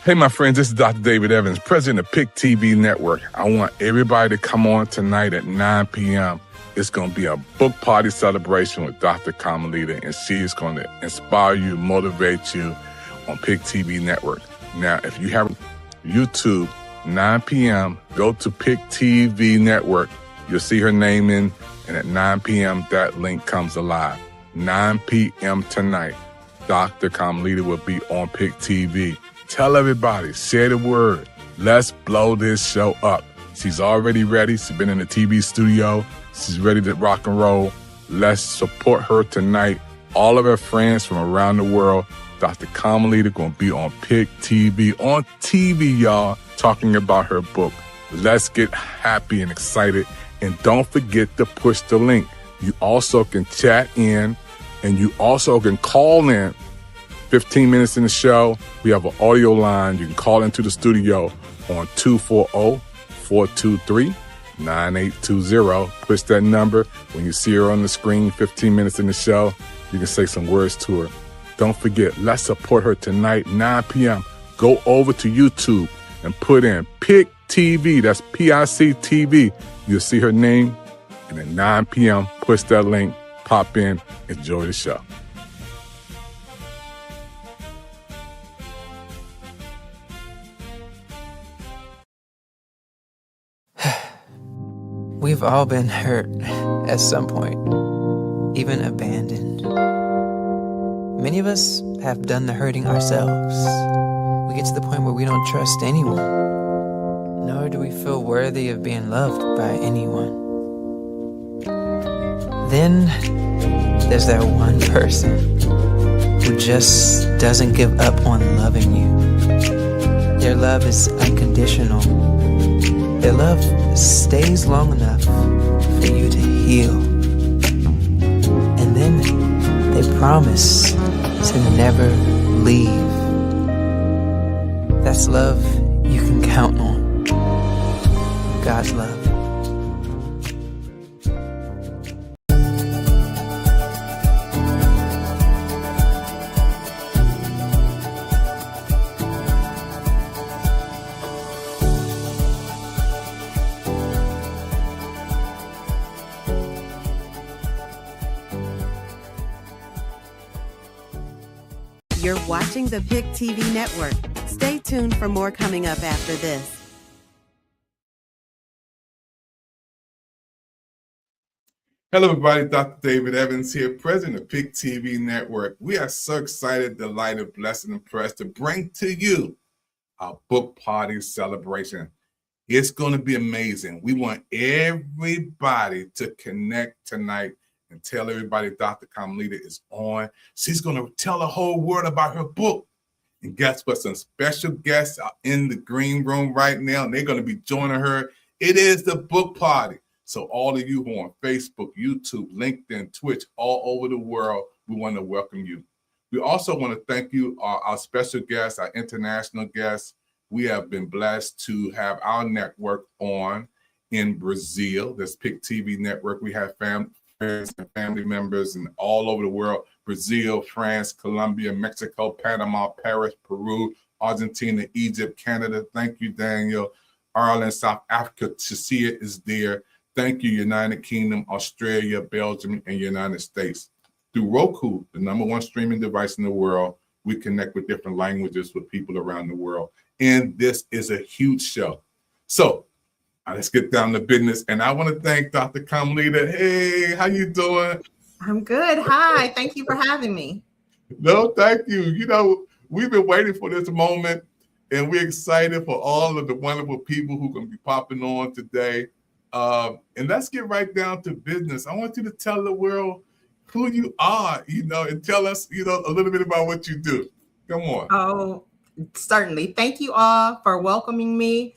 Hey, my friends, this is Dr. David Evans, president of PIC TV Network. I want everybody to come on tonight at 9 p.m. It's going to be a book party celebration with Dr. Carmelita, and she is going to inspire you, motivate you on PIC TV Network. Now, if you have YouTube, 9 p.m., go to PIC TV Network. You'll see her name in, and at 9 p.m., that link comes alive. 9 p.m. tonight, Dr. Carmelita will be on PIC TV. Tell everybody, share the word. Let's blow this show up. She's already ready. She's been in the TV studio. She's ready to rock and roll. Let's support her tonight. All of her friends from around the world. Dr. Carmelita going to be on PIC TV. On TV, y'all, talking about her book. Let's get happy and excited. And don't forget to push the link. You also can chat in, and you also can call in. 15 minutes in the show, we have an audio line. You can call into the studio on 240-423-9820. Push that number. When you see her on the screen, 15 minutes in the show, you can say some words to her. Don't forget, let's support her tonight, 9 p.m. Go over to YouTube and put in PIC TV. That's PIC TV. You'll see her name. And at 9 p.m., push that link, pop in, enjoy the show. We've all been hurt at some point, even abandoned. Many of us have done the hurting ourselves. We get to the point where we don't trust anyone, nor do we feel worthy of being loved by anyone. Then there's that one person who just doesn't give up on loving you. Their love is unconditional. Their love stays long enough for you to heal. And then they promise to never leave. That's love you can count on. God's love. You're watching the PIC TV Network. Stay tuned for more coming up after this. Hello, everybody. Dr. David Evans here, president of PIC TV Network. We are so excited, delighted, blessed, and impressed to bring to you our book party celebration. It's going to be amazing. We want everybody to connect tonight and tell everybody Dr. Carmelita is on. She's going to tell the whole world about her book. And guess what? Some special guests are in the green room right now, and they're going to be joining her. It is the book party. So all of you who are on Facebook, YouTube, LinkedIn, Twitch, all over the world, we want to welcome you. We also want to thank you, our special guests, our international guests. We have been blessed to have our network on in Brazil, this PIC TV Network. We have friends and family members and all over the world: Brazil, France, Colombia, Mexico, Panama, Paris, Peru, Argentina, Egypt, Canada. Thank you, Daniel. Ireland, South Africa, Tasia is there. Thank you, United Kingdom, Australia, Belgium, and United States. Through Roku, the #1 streaming device in the world, we connect with different languages with people around the world. And this is a huge show. So let's get down to business. And I want to thank Dr. Carmelita. Hey, how you doing? I'm good. Hi. Thank you for having me. No, thank you. You know, we've been waiting for this moment, and we're excited for all of the wonderful people who are going to be popping on today. And let's get right down to business. I want you to tell the world who you are, and tell us, a little bit about what you do. Come on. Oh, certainly. Thank you all for welcoming me.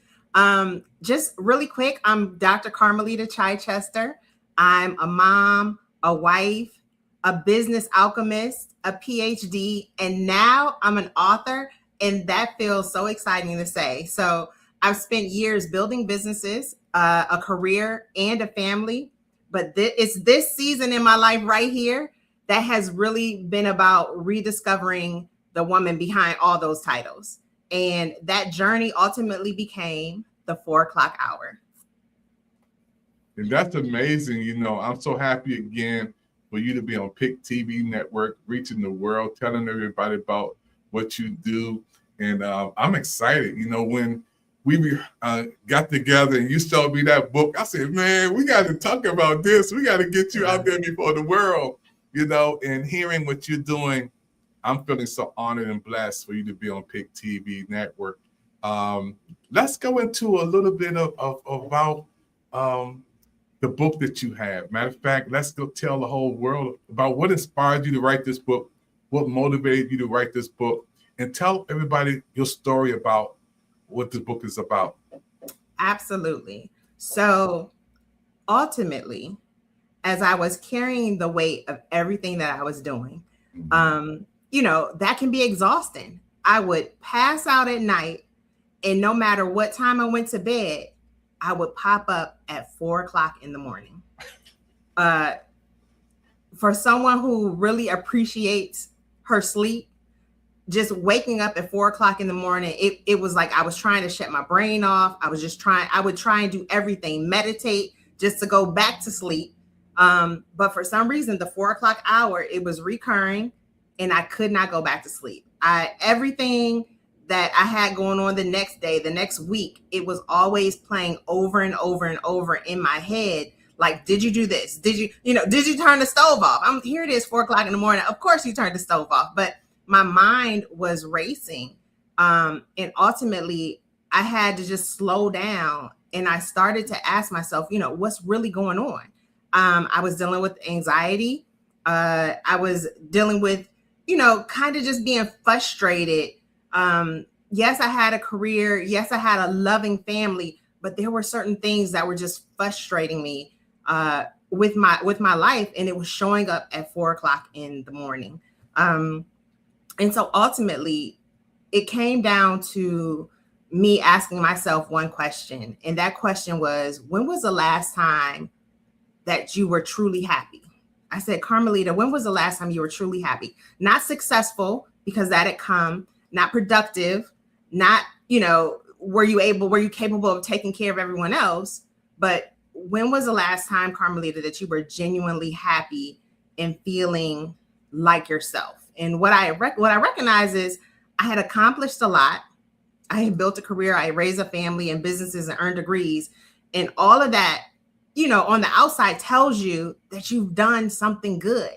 Just really quick, I'm Dr. Carmelita Chichester. I'm a mom, a wife, a business alchemist, a PhD, and now I'm an author, and that feels so exciting to say. So I've spent years building businesses, a career, and a family, but it's this season in my life right here that has really been about rediscovering the woman behind all those titles. And that journey ultimately became the 4 o'clock hour. And that's amazing. You know, I'm so happy again for you to be on PIC TV Network, reaching the world, telling everybody about what you do. And I'm excited. You know, when we got together and you showed me that book, I said, man, we got to talk about this. We got to get you out there before the world, you know, and hearing what you're doing. I'm feeling so honored and blessed for you to be on PIC TV Network. Let's go into a little bit about the book that you have. Matter of fact, let's go tell the whole world about what inspired you to write this book, what motivated you to write this book, and tell everybody your story about what the book is about. Absolutely. So ultimately, as I was carrying the weight of everything that I was doing, you know, that can be exhausting. I would pass out at night, and no matter what time I went to bed, I would pop up at 4 o'clock in the morning. For someone who really appreciates her sleep, just waking up at 4 o'clock in the morning, it was like I was trying to shut my brain off. I would try and do everything, meditate just to go back to sleep. But for some reason, the 4 o'clock hour, it was recurring and I could not go back to sleep. Everything that I had going on the next day, the next week, it was always playing over and over and over in my head. Like, did you do this? Did you turn the stove off? Here it is, 4 o'clock in the morning. Of course you turned the stove off, but my mind was racing. And ultimately I had to just slow down. And I started to ask myself, you know, what's really going on? I was dealing with anxiety. I was dealing with, you know, kind of just being frustrated. Yes, I had a career. Yes, I had a loving family, but there were certain things that were just frustrating me with my life, and it was showing up at 4 o'clock in the morning. And so ultimately, it came down to me asking myself one question, and that question was, when was the last time that you were truly happy? I said, Carmelita, when was the last time you were truly happy? Not successful, because that had come, not productive, not, you know, were you capable of taking care of everyone else? But when was the last time, Carmelita, that you were genuinely happy and feeling like yourself? And what I recognize is I had accomplished a lot. I had built a career, I raised a family and businesses and earned degrees. And all of that, you know, on the outside tells you that you've done something good.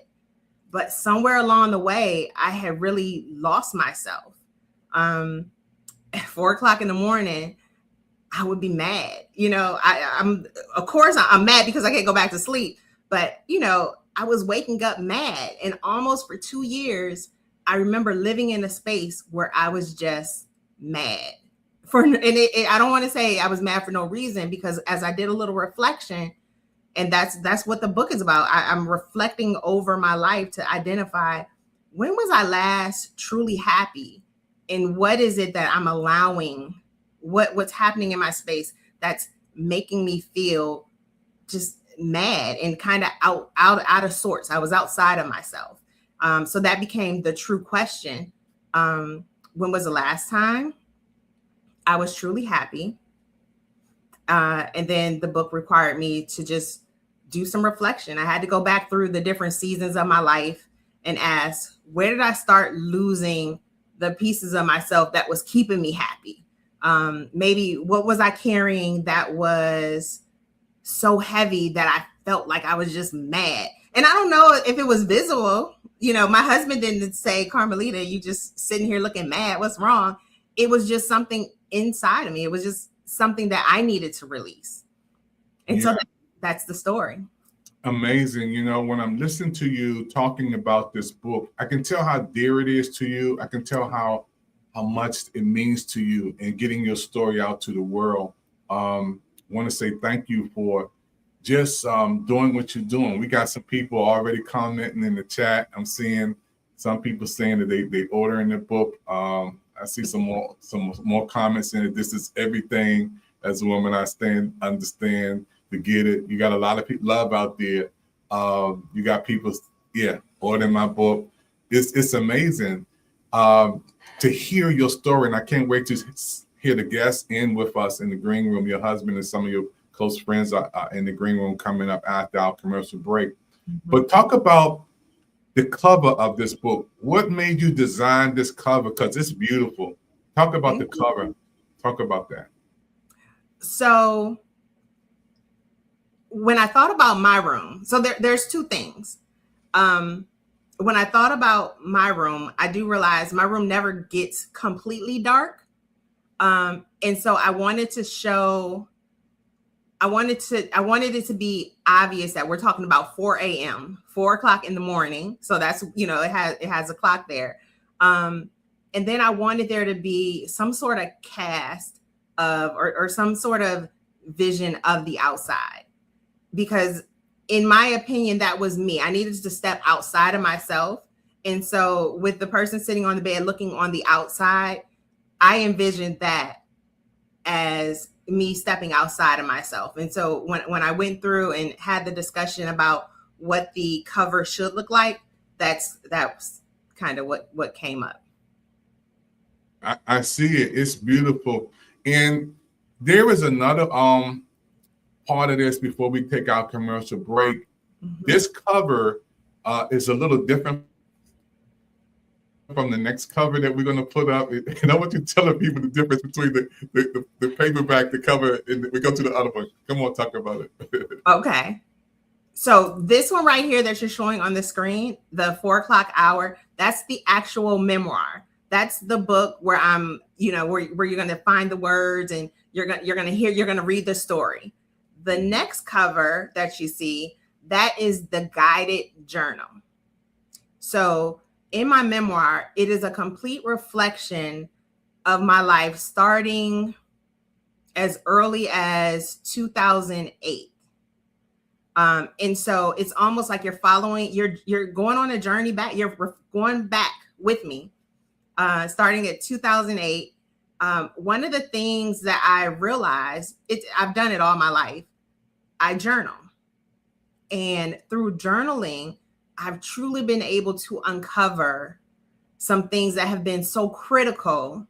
But somewhere along the way, I had really lost myself. At 4 o'clock in the morning, I would be mad. You know, I'm mad because I can't go back to sleep. But, you know, I was waking up mad. And almost for 2 years, I remember living in a space where I was just mad. I don't want to say I was mad for no reason, because as I did a little reflection, and that's what the book is about. I'm reflecting over my life to identify, when was I last truly happy? And what is it that I'm allowing, what's happening in my space that's making me feel just mad and kind of out of sorts. I was outside of myself. So that became the true question. When was the last time I was truly happy? And then the book required me to just do some reflection. I had to go back through the different seasons of my life and ask, where did I start losing the pieces of myself that was keeping me happy? Maybe what was I carrying that was so heavy that I felt like I was just mad? And I don't know if it was visible. You know, my husband didn't say, Carmelita, you just sitting here looking mad. What's wrong? It was just something inside of me. It was just something that I needed to release. And so that's the story. Amazing. You know, when I'm listening to you talking about this book, I can tell how dear it is to you. I can tell how much it means to you and getting your story out to the world. Want to say thank you for just doing what you're doing. We got some people already commenting in the chat. I'm seeing some people saying that they ordering the book. I see some more comments in it. This is everything as a woman I understand to get it. You got a lot of people love out there. You got people, ordering my book. It's amazing. to hear your story. And I can't wait to hear the guests in with us in the green room. Your husband and some of your close friends are in the green room coming up after our commercial break. But talk about the cover of this book. What made you design this cover? Because it's beautiful. Talk about the cover. Talk about that. So when I thought about my room, so there's two things. When I thought about my room, I do realize my room never gets completely dark. And so I wanted to show, I wanted it to be obvious that we're talking about 4 a.m., 4 o'clock in the morning. So that's, it has a clock there. And then I wanted there to be some sort of cast of, or some sort of vision of the outside, because in my opinion, that was me. I needed to step outside of myself. And so with the person sitting on the bed looking on the outside, I envisioned that as me stepping outside of myself. And so when I went through and had the discussion about what the cover should look like, that's kind of what came up. I see it. It's beautiful. And there is another part of this before we take our commercial break. This cover is a little different from the next cover that we're going to put up. And I want you to tell people the difference between the paperback, the cover, and we go to the other one. Come on, talk about it. Okay. So this one right here that you're showing on the screen, the 4 o'clock hour, that's the actual memoir. That's the book where I'm, where you're going to find the words and you're going to read the story. The next cover that you see, that is the guided journal. So in my memoir, it is a complete reflection of my life starting as early as 2008. And so it's almost like you're going on a journey back. You're going back with me, starting at 2008. One of the things that I realized, I've done it all my life. I journal. And through journaling, I've truly been able to uncover some things that have been so critical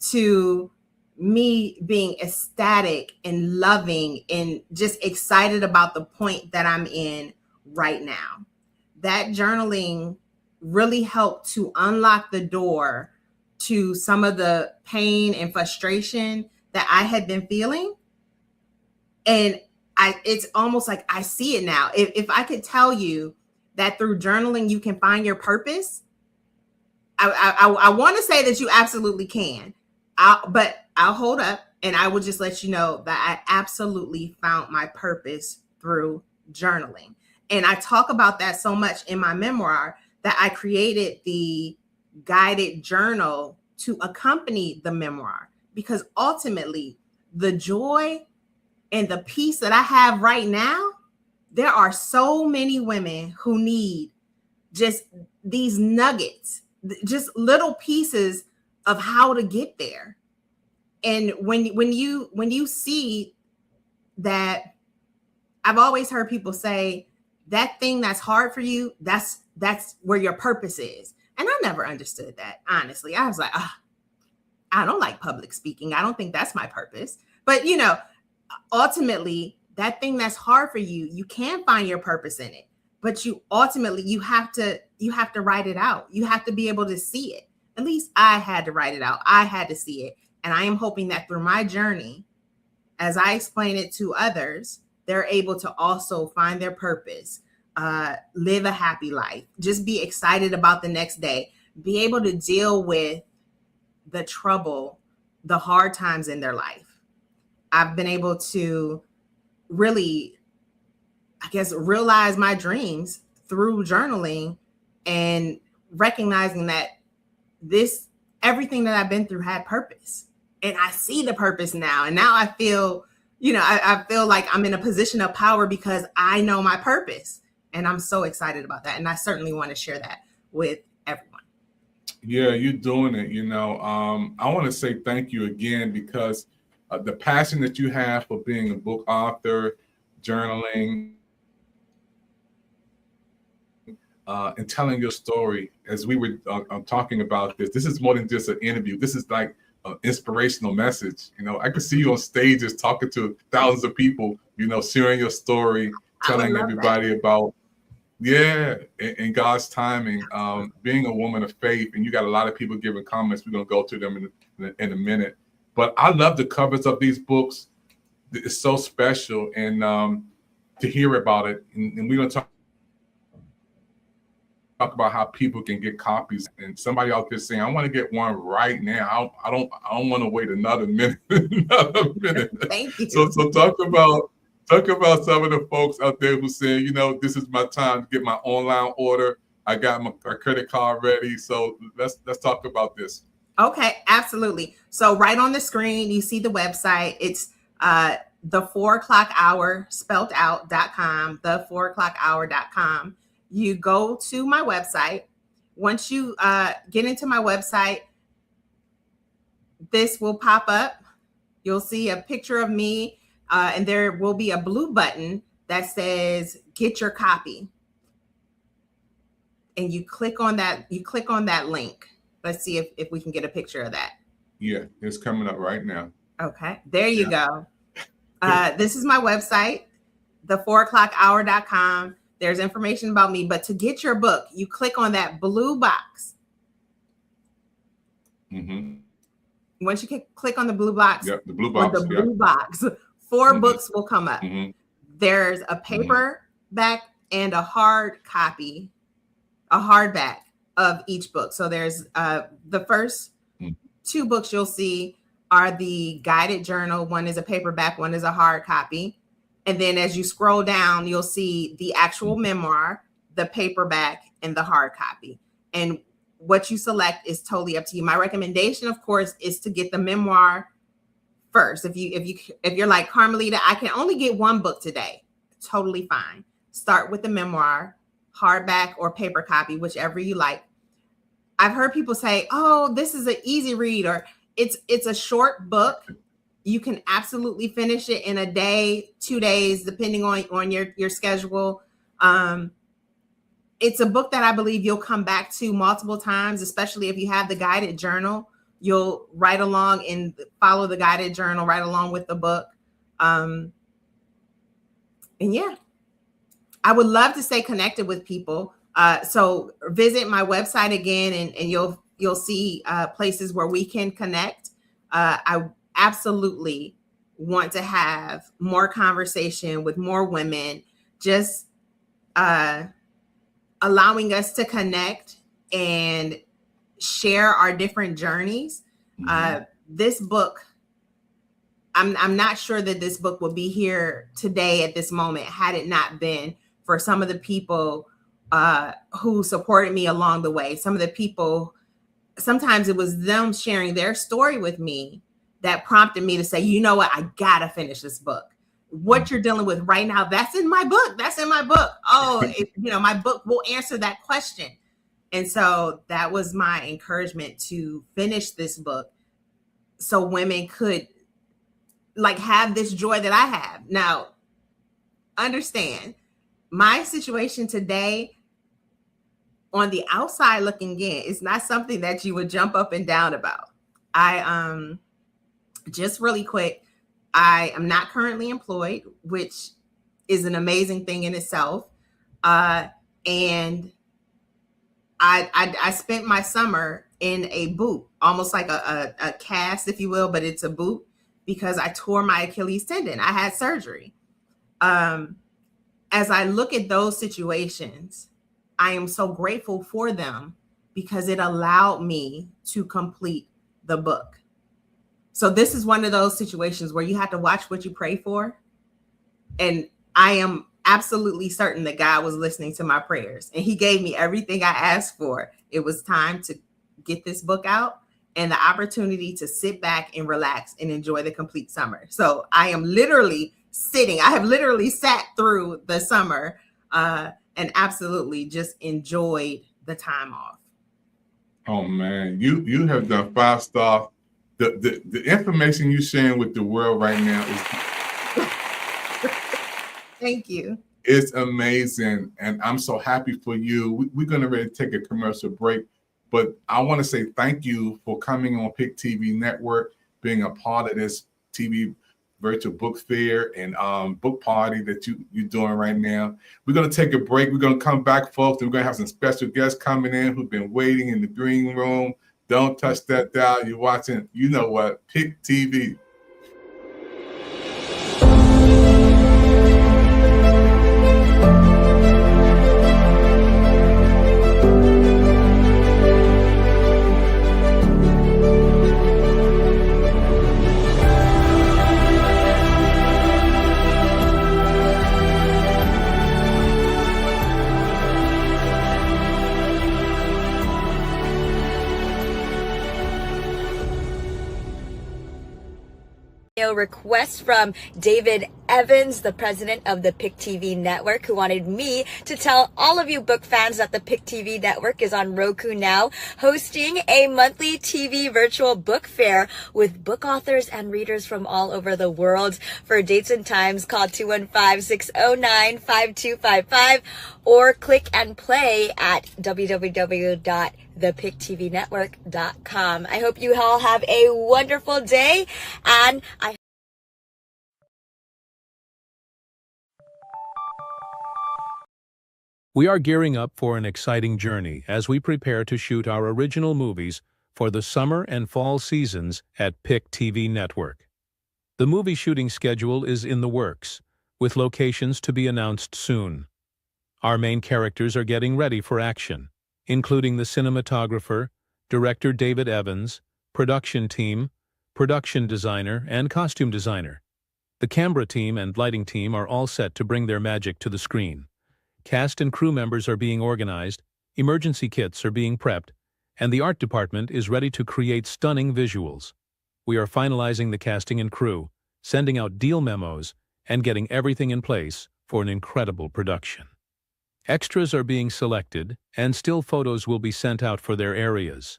to me being ecstatic and loving and just excited about the point that I'm in right now. That journaling really helped to unlock the door to some of the pain and frustration that I had been feeling. And it's almost like I see it now. If I could tell you that through journaling, you can find your purpose, I want to say that you absolutely can. But I'll hold up and I will just let you know that I absolutely found my purpose through journaling. And I talk about that so much in my memoir that I created the guided journal to accompany the memoir, because ultimately the joy and the peace that I have right now, there are so many women who need just these nuggets, just little pieces of how to get there. And when you see that, I've always heard people say that thing that's hard for you, that's where your purpose is. And I never understood that, honestly. I was like, I don't like public speaking. I don't think that's my purpose. But ultimately, that thing that's hard for you, you can find your purpose in it. But you have to write it out. You have to be able to see it. At least I had to write it out. I had to see it. And I am hoping that through my journey, as I explain it to others, they're able to also find their purpose, live a happy life, just be excited about the next day, be able to deal with the trouble, the hard times in their life. I've been able to really, I guess, realize my dreams through journaling and recognizing that everything that I've been through had purpose. And I see the purpose now. And now I feel, I feel like I'm in a position of power because I know my purpose. And I'm so excited about that. And I certainly want to share that with everyone. Yeah, you're doing it. I want to say thank you again, because the passion that you have for being a book author, journaling, and telling your story. As we were talking about this is more than just an interview. This is like an inspirational message. You know, I could see you on stages talking to thousands of people, you know, sharing your story, telling everybody about, and God's timing, being a woman of faith. And you got a lot of people giving comments. We're going to go to them in a minute. But I love the covers of these books. It's so special. And to hear about it. And we're going to talk about how people can get copies, and somebody out there saying, I want to get one right now. I don't want to wait another minute. Thank you. So talk about some of the folks out there who say, you know, this is my time to get my online order. I got my credit card ready. So let's talk about this. Okay, absolutely. So right on the screen, you see the website. It's the 4 o'clock hour spelled out.com, the 4 o'clock hour.com. You go to my website. Once you get into my website, this will pop up. You'll see a picture of me, and there will be a blue button that says get your copy. And you click on that. You click on that link. Let's see if we can get a picture of that. Yeah, it's coming up right now. Okay, there you go. This is my website, the 4 o'clock hour.com. There's information about me, but to get your book, you click on that blue box. Mm-hmm. Once you click on the blue box, the blue box, blue box, 4 books will come up. Mm-hmm. There's a paperback and a hard copy, a hardback of each book. So there's the first 2 books you'll see are the guided journal. One is a paperback, one is a hard copy. And then as you scroll down, you'll see the actual memoir, the paperback, and the hard copy. And what you select is totally up to you. My recommendation, of course, is to get the memoir first. If you're like, Carmelita, I can only get 1 book today, totally fine. Start with the memoir, hardback or paper copy, whichever you like. I've heard people say, oh, this is an easy read, or it's a short book. You can absolutely finish it in a day, 2 days, depending on your schedule. It's a book that I believe you'll come back to multiple times, especially if you have the guided journal. You'll write along and follow the guided journal right along with the book. And yeah, I would love to stay connected with people. So visit my website again, and you'll see places where we can connect. I absolutely want to have more conversation with more women, just allowing us to connect and share our different journeys. This book, I'm not sure that this book would be here today at this moment had it not been for some of the people who supported me along the way. Some of the people, sometimes it was them sharing their story with me that prompted me to say, you know what, I gotta finish this book. What you're dealing with right now, that's in my book. That's in my book. Oh, my book will answer that question. And so that was my encouragement to finish this book so women could have this joy that I have. Now, understand, my situation today on the outside looking in is not something that you would jump up and down about. Just really quick, I am not currently employed, which is an amazing thing in itself. And I spent my summer in a boot, almost like a cast, if you will, but it's a boot because I tore my Achilles tendon. I had surgery. As I look at those situations, I am so grateful for them because it allowed me to complete the book. So this is one of those situations where you have to watch what you pray for. And I am absolutely certain that God was listening to my prayers and he gave me everything I asked for. It was time to get this book out and the opportunity to sit back and relax and enjoy the complete summer. So I have literally sat through the summer and absolutely just enjoyed the time off. Oh man, you have done 5-star. The information you're sharing with the world right now is Thank you. It's amazing, and I'm so happy for you. We're going to really take a commercial break, but I want to say thank you for coming on Pick TV Network, being a part of this TV virtual book fair and book party that you're doing right now. We're going to take a break. We're going to come back, folks, and we're going to have some special guests coming in who've been waiting in the green room. Don't touch that dial. You're watching, you know what, Pick TV. Request from David Evans, the president of the Pick TV Network, who wanted me to tell all of you book fans that the Pick TV Network is on Roku now, hosting a monthly TV virtual book fair with book authors and readers from all over the world. For dates and times, call 215-609-5255 or click and play at www.thepicktvnetwork.com. I hope you all have a wonderful day, and We are gearing up for an exciting journey as we prepare to shoot our original movies for the summer and fall seasons at Pick TV Network. The movie shooting schedule is in the works, with locations to be announced soon. Our main characters are getting ready for action, including the cinematographer, director David Evans, production team, production designer, and costume designer. The camera team and lighting team are all set to bring their magic to the screen. Cast and crew members are being organized, emergency kits are being prepped, and the art department is ready to create stunning visuals. We are finalizing the casting and crew, sending out deal memos, and getting everything in place for an incredible production. Extras are being selected, and still photos will be sent out for their areas.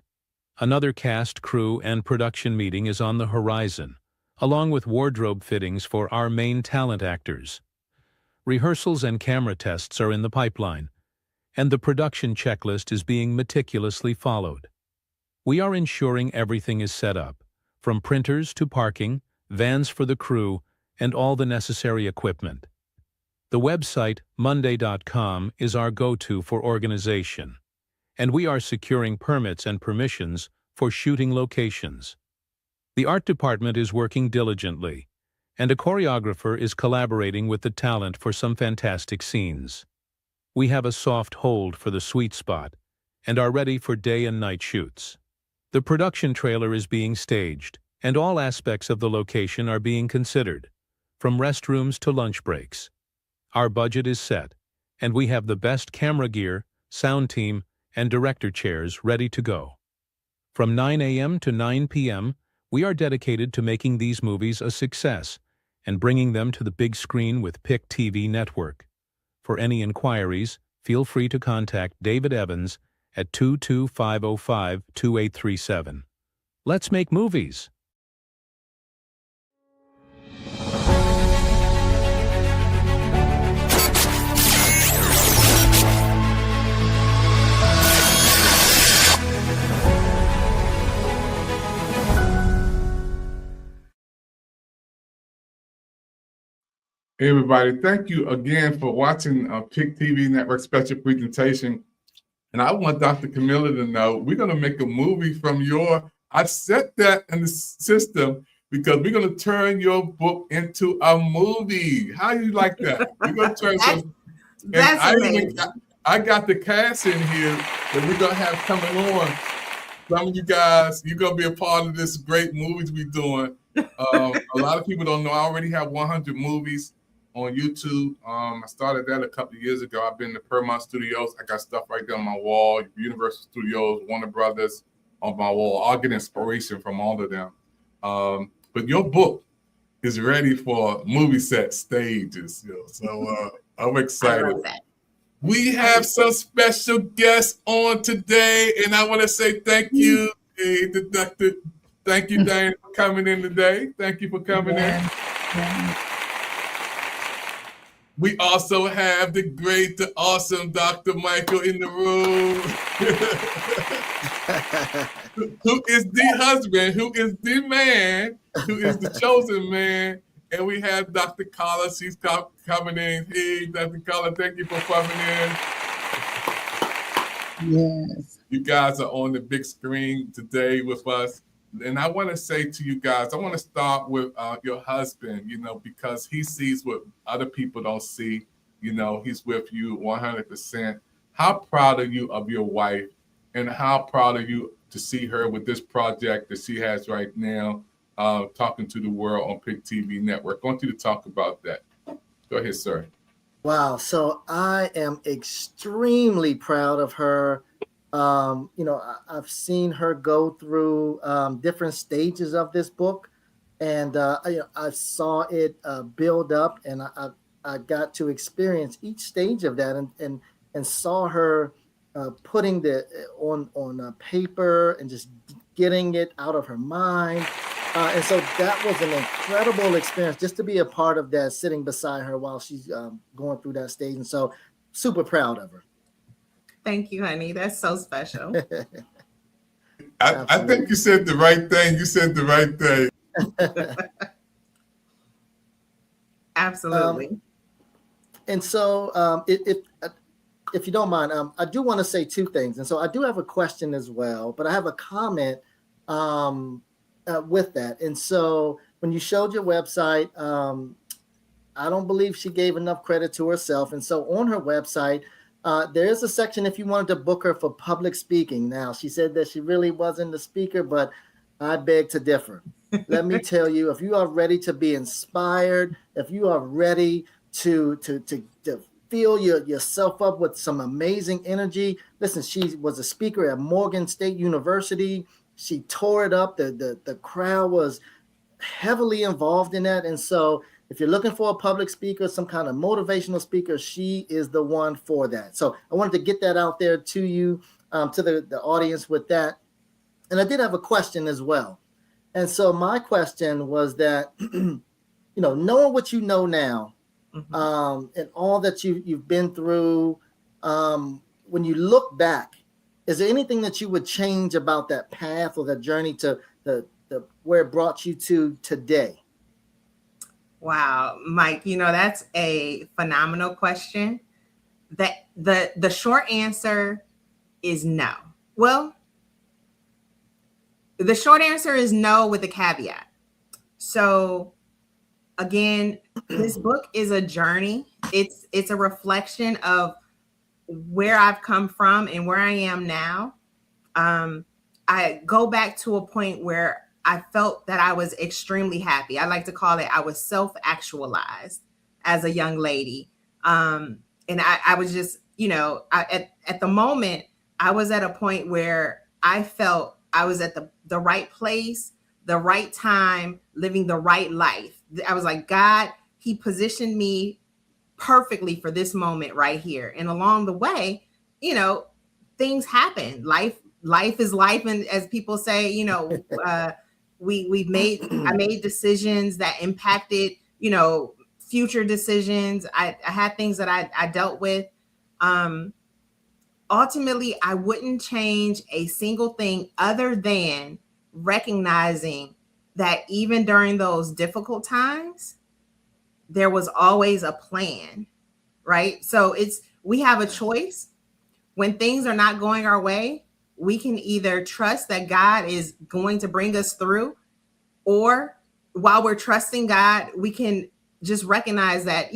Another cast, crew, and production meeting is on the horizon, along with wardrobe fittings for our main talent actors. Rehearsals and camera tests are in the pipeline, and the production checklist is being meticulously followed. We are ensuring everything is set up, from printers to parking, vans for the crew, and all the necessary equipment. The website, monday.com, is our go-to for organization, and we are securing permits and permissions for shooting locations. The art department is working diligently, and a choreographer is collaborating with the talent for some fantastic scenes. We have a soft hold for the sweet spot and are ready for day and night shoots. The production trailer is being staged, and all aspects of the location are being considered, from restrooms to lunch breaks. Our budget is set, and we have the best camera gear, sound team, and director chairs ready to go. From 9 a.m. to 9 p.m., we are dedicated to making these movies a success and bringing them to the big screen with Pick TV Network. For any inquiries, feel free to contact David Evans at 22505-2837. Let's make movies! Hey everybody, thank you again for watching Pick TV Network special presentation. And I want Dr. Camilla to know we're going to make a movie from I set that in the system because we're going to turn your book into a movie. How you like that? We're going to turn That's amazing. I got the cast in here that we're going to have coming on. Some of you guys, you're going to be a part of this great movies we're doing. A lot of people don't know I already have 100 movies on YouTube. I started that a couple of years ago. I've been to Paramount Studios. I got stuff right there on my wall. Universal Studios, Warner Brothers on my wall. I'll get inspiration from all of them. But your book is ready for movie set stages. So I'm excited. I love that. We have some special guests on today, and I want to say thank you, Doctor. Thank you, Diane, for coming in today. Thank you for coming in. We also have the great, the awesome Dr. Michael in the room. Who is the husband, who is the man, who is the chosen man. And we have Dr. Carla. She's coming in. Hey, Dr. Carla, thank you for coming in. Yes. You guys are on the big screen today with us. And I want to say to you guys, I want to start with your husband, because he sees what other people don't see. He's with you 100%. How proud are you of your wife, and how proud are you to see her with this project that she has right now, talking to the world on PIC TV Network? I want you to talk about that. Go ahead, sir. Wow. So I am extremely proud of her. I've seen her go through different stages of this book, and I saw it build up, and I got to experience each stage of that, and saw her putting on paper and just getting it out of her mind. And so that was an incredible experience just to be a part of that, sitting beside her while she's going through that stage. And so super proud of her. Thank you, honey. That's so special. I think you said the right thing. You said the right thing. Absolutely. And so if you don't mind, I do want to say two things. And so I do have a question as well, but I have a comment with that. And so when you showed your website, I don't believe she gave enough credit to herself. And so on her website, there is a section if you wanted to book her for public speaking. Now, she said that she really wasn't the speaker, but I beg to differ. Let me tell you, if you are ready to be inspired, if you are ready to fill yourself up with some amazing energy, listen, she was a speaker at Morgan State University. She tore it up. The crowd was heavily involved in that. And so if you're looking for a public speaker, some kind of motivational speaker, she is the one for that. So I wanted to get that out there to you, to the audience with that. And I did have a question as well. And so my question was that, knowing what you know now, and all that you've been through, when you look back, is there anything that you would change about that path or that journey to where it brought you to today? Wow, Mike, that's a phenomenal question. That the short answer is no. Well, the short answer is no with a caveat. So again, this book is a journey. It's a reflection of where I've come from and where I am now. I go back to a point where I felt that I was extremely happy. I like to call it, I was self-actualized as a young lady. And I was just, at the moment, I was at a point where I felt I was at the right place, the right time, living the right life. I was like, God, he positioned me perfectly for this moment right here. And along the way, things happen. Life is life. And as people say, I made decisions that impacted, future decisions. I had things that I dealt with. Ultimately, I wouldn't change a single thing other than recognizing that even during those difficult times, there was always a plan, right? So we have a choice. When things are not going our way, we can either trust that God is going to bring us through, or while we're trusting God, we can just recognize that,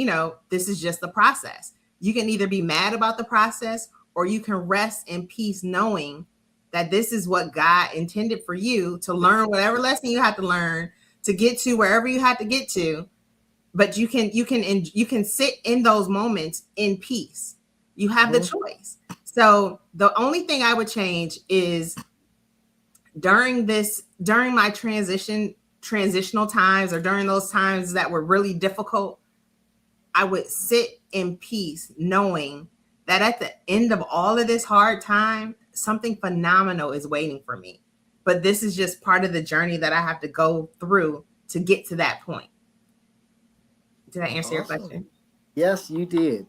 this is just the process. You can either be mad about the process, or you can rest in peace knowing that this is what God intended for you to learn, whatever lesson you have to learn to get to wherever you have to get to. But you can sit in those moments in peace. You have the choice. So the only thing I would change is during my transitional times, or during those times that were really difficult, I would sit in peace knowing that at the end of all of this hard time, something phenomenal is waiting for me. But this is just part of the journey that I have to go through to get to that point. Did I answer your question? Yes, you did.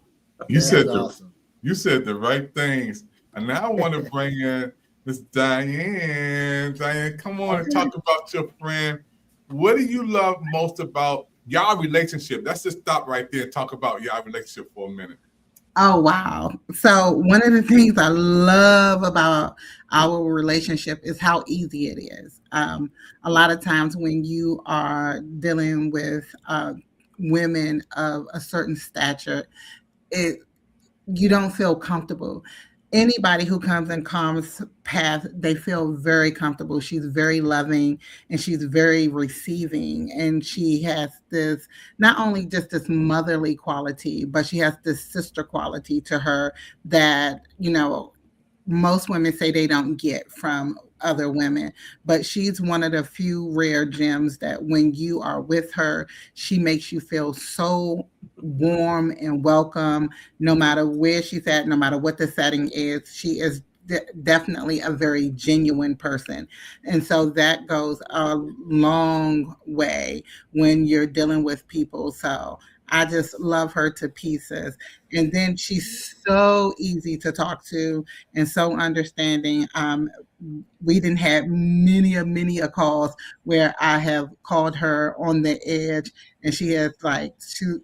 You That is said awesome. you said the right things. And now I want to bring in Miss Diane. Diane, come on and talk about your friend. What do you love most about y'all relationship? Let's just stop right there and talk about y'all relationship for a minute. Oh, wow. So, one of the things I love about our relationship is how easy it is. A lot of times when you are dealing with women of a certain stature, it you don't feel comfortable. Anybody who comes in Calm's path, they feel very comfortable. She's very loving and she's very receiving. And she has this not only just this motherly quality, but she has this sister quality to her that, most women say they don't get from other women, but she's one of the few rare gems that when you are with her, she makes you feel so warm and welcome no matter where she's at, no matter what the setting is. She is definitely a very genuine person. And so that goes a long way when you're dealing with people. So I just love her to pieces. And then she's so easy to talk to and so understanding. We didn't have many a calls where I have called her on the edge, and she has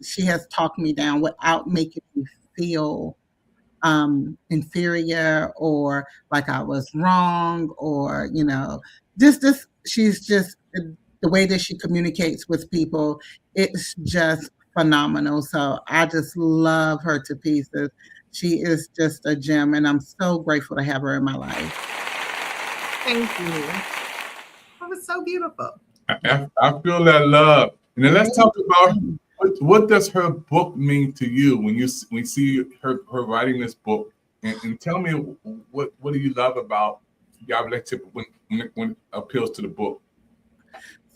she has talked me down without making me feel inferior or like I was wrong or just this. She's just the way that she communicates with people. It's just phenomenal. So I just love her to pieces. She is just a gem, and I'm so grateful to have her in my life. Thank you. That was so beautiful. I feel that love. And then let's talk about what does her book mean to you when you see her writing this book, and tell me what do you love about your relationship when it appeals to the book.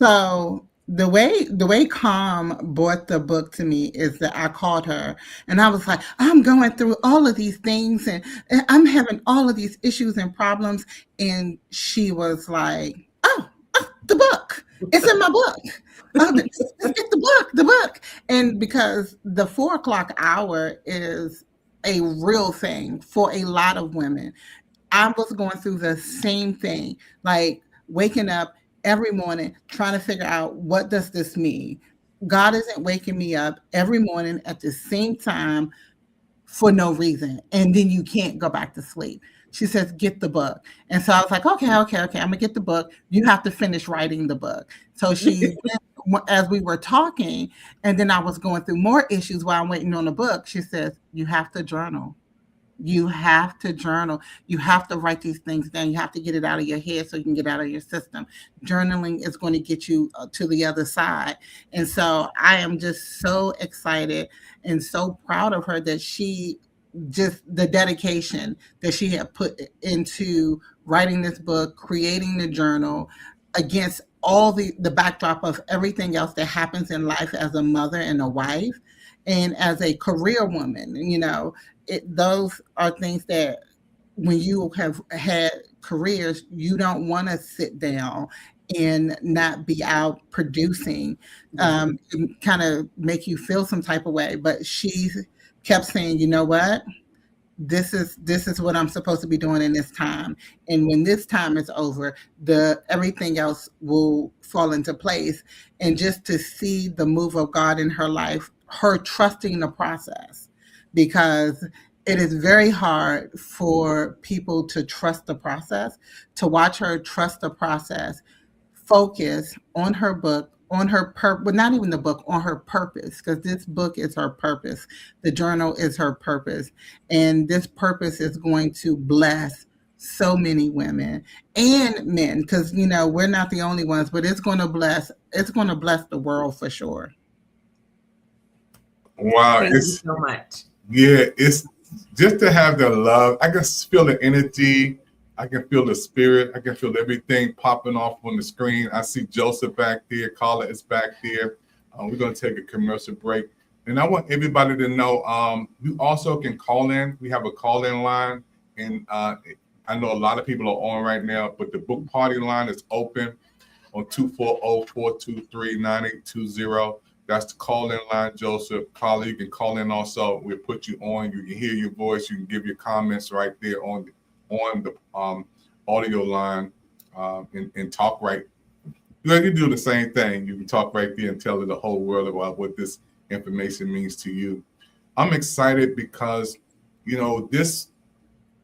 So the way Calm brought the book to me is that I called her and I was like, I'm going through all of these things and I'm having all of these issues and problems. And she was like, oh, the book. It's in my book. Just get the book. And because the 4 o'clock hour is a real thing for a lot of women. I was going through the same thing, like waking up every morning trying to figure out what does this mean? God isn't waking me up every morning at the same time for no reason. And then you can't go back to sleep. She says, get the book. And so I was like, okay. I'm gonna get the book. You have to finish writing the book. So as we were talking, and then I was going through more issues while I'm waiting on the book, she says, you have to journal. You have to journal. You have to write these things down. You have to get it out of your head so you can get out of your system. Journaling is going to get you to the other side. And so I am just so excited and so proud of her that she just the dedication that she had put into writing this book, creating the journal against all the backdrop of everything else that happens in life as a mother and a wife and as a career woman, those are things that when you have had careers, you don't want to sit down and not be out producing, kind of make you feel some type of way. But she kept saying, you know what? This is what I'm supposed to be doing in this time. And when this time is over, the everything else will fall into place. And just to see the move of God in her life, her trusting the process, because it is very hard for people to trust the process. To watch her trust the process, focus on her book, on her but not even the book, on her purpose, because this book is her purpose. The journal is her purpose. And this purpose is going to bless so many women and men, because we're not the only ones, but it's going to bless the world for sure. Wow, Thank you so much. it's just to have the love. I can feel the energy. I can feel the spirit. I can feel everything popping off on the screen. I see Joseph back there. Carla is back there. We're going to take a commercial break. And I want everybody to know you also can call in. We have a call-in line. And I know a lot of people are on right now, but the book party line is open on 240-423-9820. That's the call-in line, Joseph. Carla, you can call in also. We'll put you on. You can hear your voice. You can give your comments right there on the audio line and talk right. You can do the same thing. You can talk right there and tell the whole world about what this information means to you. I'm excited because, this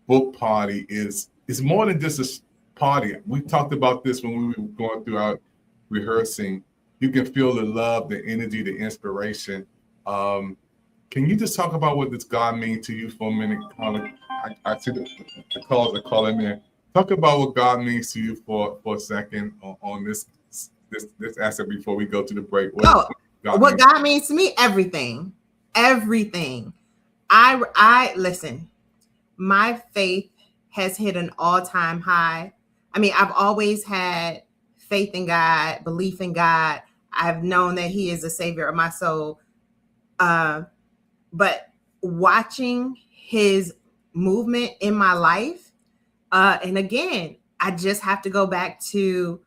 book party is more than just a party. We talked about this when we were going through our rehearsing. You can feel the love, the energy, the inspiration. Can you just talk about what this God means to you for a minute, Carla? I see the calls are calling in. Talk about what God means to you for a second on this aspect before we go to the break. What God means to me, everything. I listen. My faith has hit an all-time high. I mean, I've always had faith in God, belief in God. I've known that He is the Savior of my soul. But watching His movement in my life, and again, I just have to go back to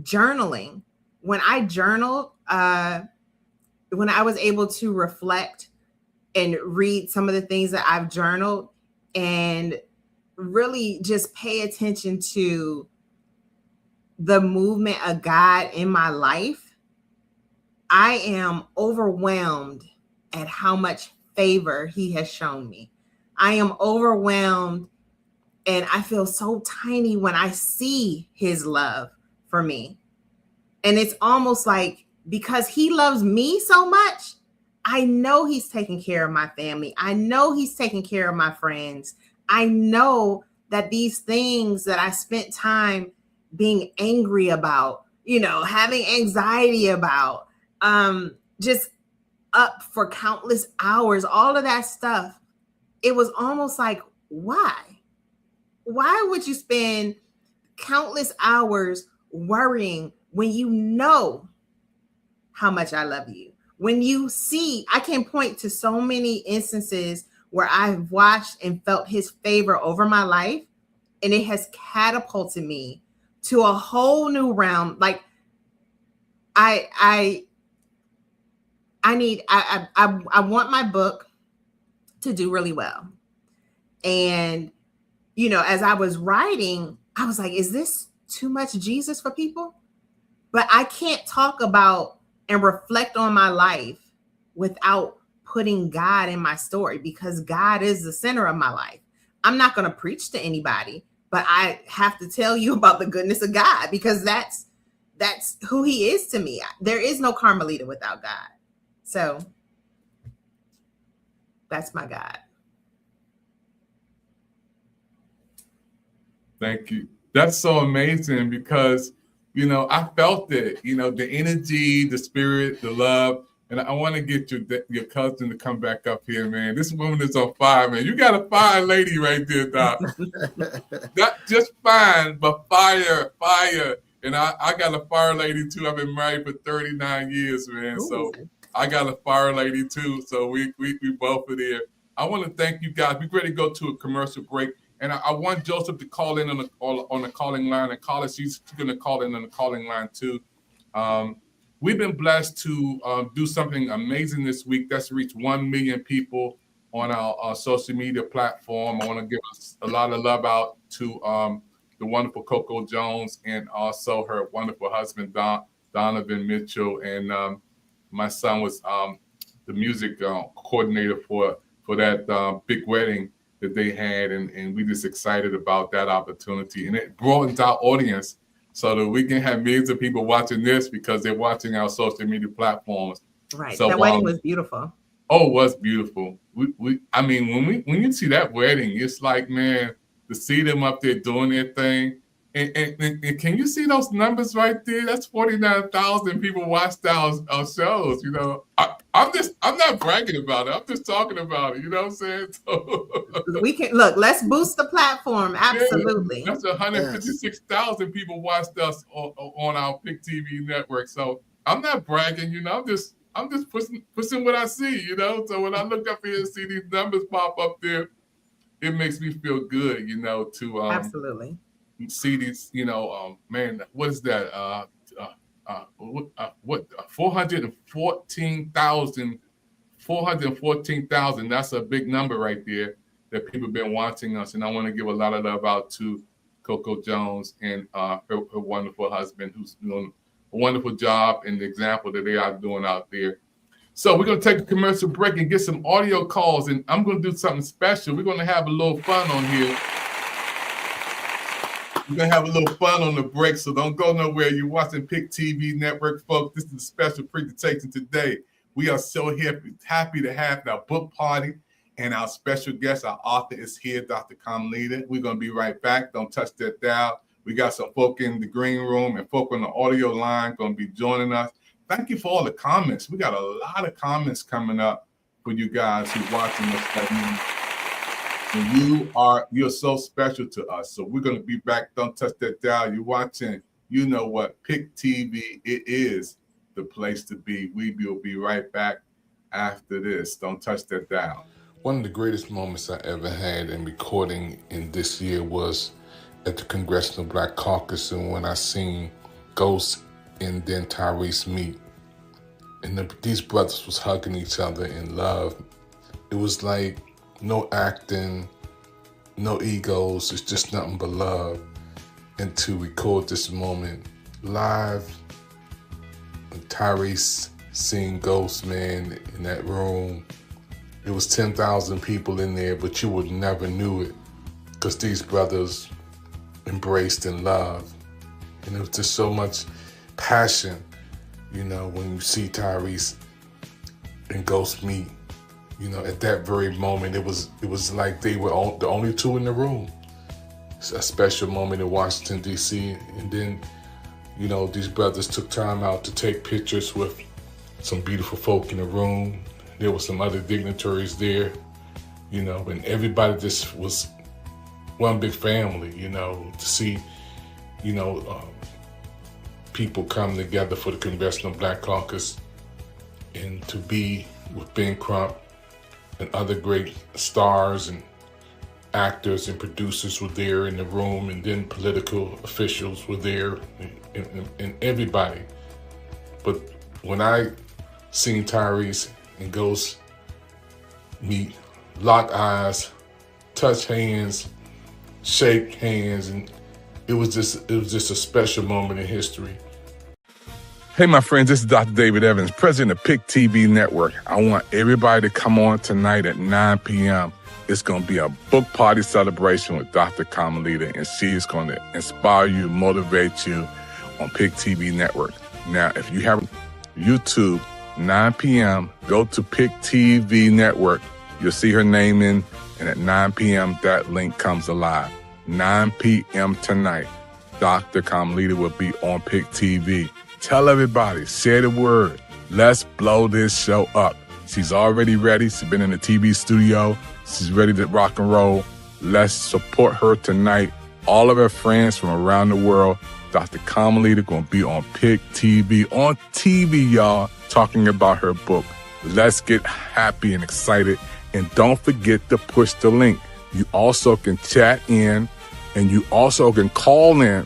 journaling. When I journaled, when I was able to reflect and read some of the things that I've journaled and really just pay attention to the movement of God in my life, I am overwhelmed at how much favor He has shown me. I am overwhelmed and I feel so tiny when I see His love for me. And it's almost like because He loves me so much, I know He's taking care of my family. I know He's taking care of my friends. I know that these things that I spent time being angry about, having anxiety about, just up for countless hours, all of that stuff, it was almost like, why? Why would you spend countless hours worrying when you know how much I love you? When you see, I can point to so many instances where I've watched and felt His favor over my life, and it has catapulted me to a whole new realm. Like I want my book to do really well. And, as I was writing, I was like, is this too much Jesus for people? But I can't talk about and reflect on my life without putting God in my story, because God is the center of my life. I'm not going to preach to anybody, but I have to tell you about the goodness of God, because that's who He is to me. There is no Carmelita without God. So that's my God. Thank you. That's so amazing because, I felt it, the energy, the spirit, the love. And I want to get your cousin to come back up here, man. This woman is on fire, man. You got a fire lady right there, Doc. Not just fine, but fire. And I got a fire lady too. I've been married for 39 years, man. Ooh. So I got a fire lady too. So we both are there. I want to thank you guys. We're ready to go to a commercial break. And I want Joseph to call in on the calling line, and Carla, she's going to call in on the calling line too. We've been blessed to do something amazing this week. That's reached 1 million people on our social media platform. I want to give a lot of love out to the wonderful Coco Jones and also her wonderful husband, Donovan Mitchell. And my son was the music coordinator for that big wedding that they had, and we just excited about that opportunity. And it broadens our audience so that we can have millions of people watching this because they're watching our social media platforms. Right. So that wedding was beautiful. Oh, it was beautiful. I mean, when you see that wedding, it's like, man, to see them up there doing their thing. And can you see those numbers right there? That's 49,000 people watched our shows. I'm not bragging about it. I'm just talking about it. You know what I'm saying? So, we can look. Let's boost the platform. Absolutely. Yeah, that's 156,000 people watched us on our Pick TV network. So I'm not bragging. I'm just pushing what I see. So when I look up here and see these numbers pop up there, it makes me feel good. To absolutely. See these, man, what is that? 414,000. That's a big number right there that people have been watching us. And I want to give a lot of love out to Coco Jones and her wonderful husband, who's doing a wonderful job and the example that they are doing out there. So we're going to take a commercial break and get some audio calls. And I'm going to do something special. We're going to have a little fun on here. We're going to have a little fun on the break, so don't go nowhere. You're watching Pick TV Network, folks. This is a special presentation today. We are so happy to have our book party, and our special guest, our author, is here, Dr. Carmelita. We're going to be right back. Don't touch that dial. We got some folk in the green room and folk on the audio line going to be joining us. Thank you for all the comments. We got a lot of comments coming up for you guys who are watching us right now. And you're so special to us. So we're going to be back. Don't touch that dial. You're watching, you know what, Pick TV. It is the place to be. We will be right back after this. Don't touch that dial. One of the greatest moments I ever had in recording in this year was at the Congressional Black Caucus, and when I seen Ghost and then Tyrese meet. And these brothers was hugging each other in love. It was like no acting, no egos, it's just nothing but love. And to record this moment live, with Tyrese seeing Ghost, man, in that room, it was 10,000 people in there, but you would never knew it because these brothers embraced in love. And it was just so much passion, you know, when you see Tyrese and Ghost meet. You know, at that very moment, it was like they were the only two in the room. It's a special moment in Washington, D.C. And then, you know, these brothers took time out to take pictures with some beautiful folk in the room. There were some other dignitaries there, you know, and everybody just was one big family, you know, to see, you know, people come together for the Congressional Black Caucus and to be with Ben Crump and other great stars and actors and producers were there in the room, and then political officials were there and everybody. But when I seen Tyrese and Ghost meet, lock eyes, touch hands, shake hands, and it was just a special moment in history. Hey, my friends, this is Dr. David Evans, president of Pick TV Network. I want everybody to come on tonight at 9 p.m. It's going to be a book party celebration with Dr. Carmelita, and she is going to inspire you, motivate you on Pick TV Network. Now, if you have YouTube, 9 p.m., go to Pick TV Network. You'll see her name and at 9 p.m., that link comes alive. 9 p.m. tonight, Dr. Carmelita will be on Pick TV. Tell everybody, share the word. Let's blow this show up. She's already ready. She's been in the TV studio. She's ready to rock and roll. Let's support her tonight. All of her friends from around the world. Dr. Carmelita going to be on Pick TV. On TV, y'all, talking about her book. Let's get happy and excited. And don't forget to push the link. You also can chat in, and you also can call in.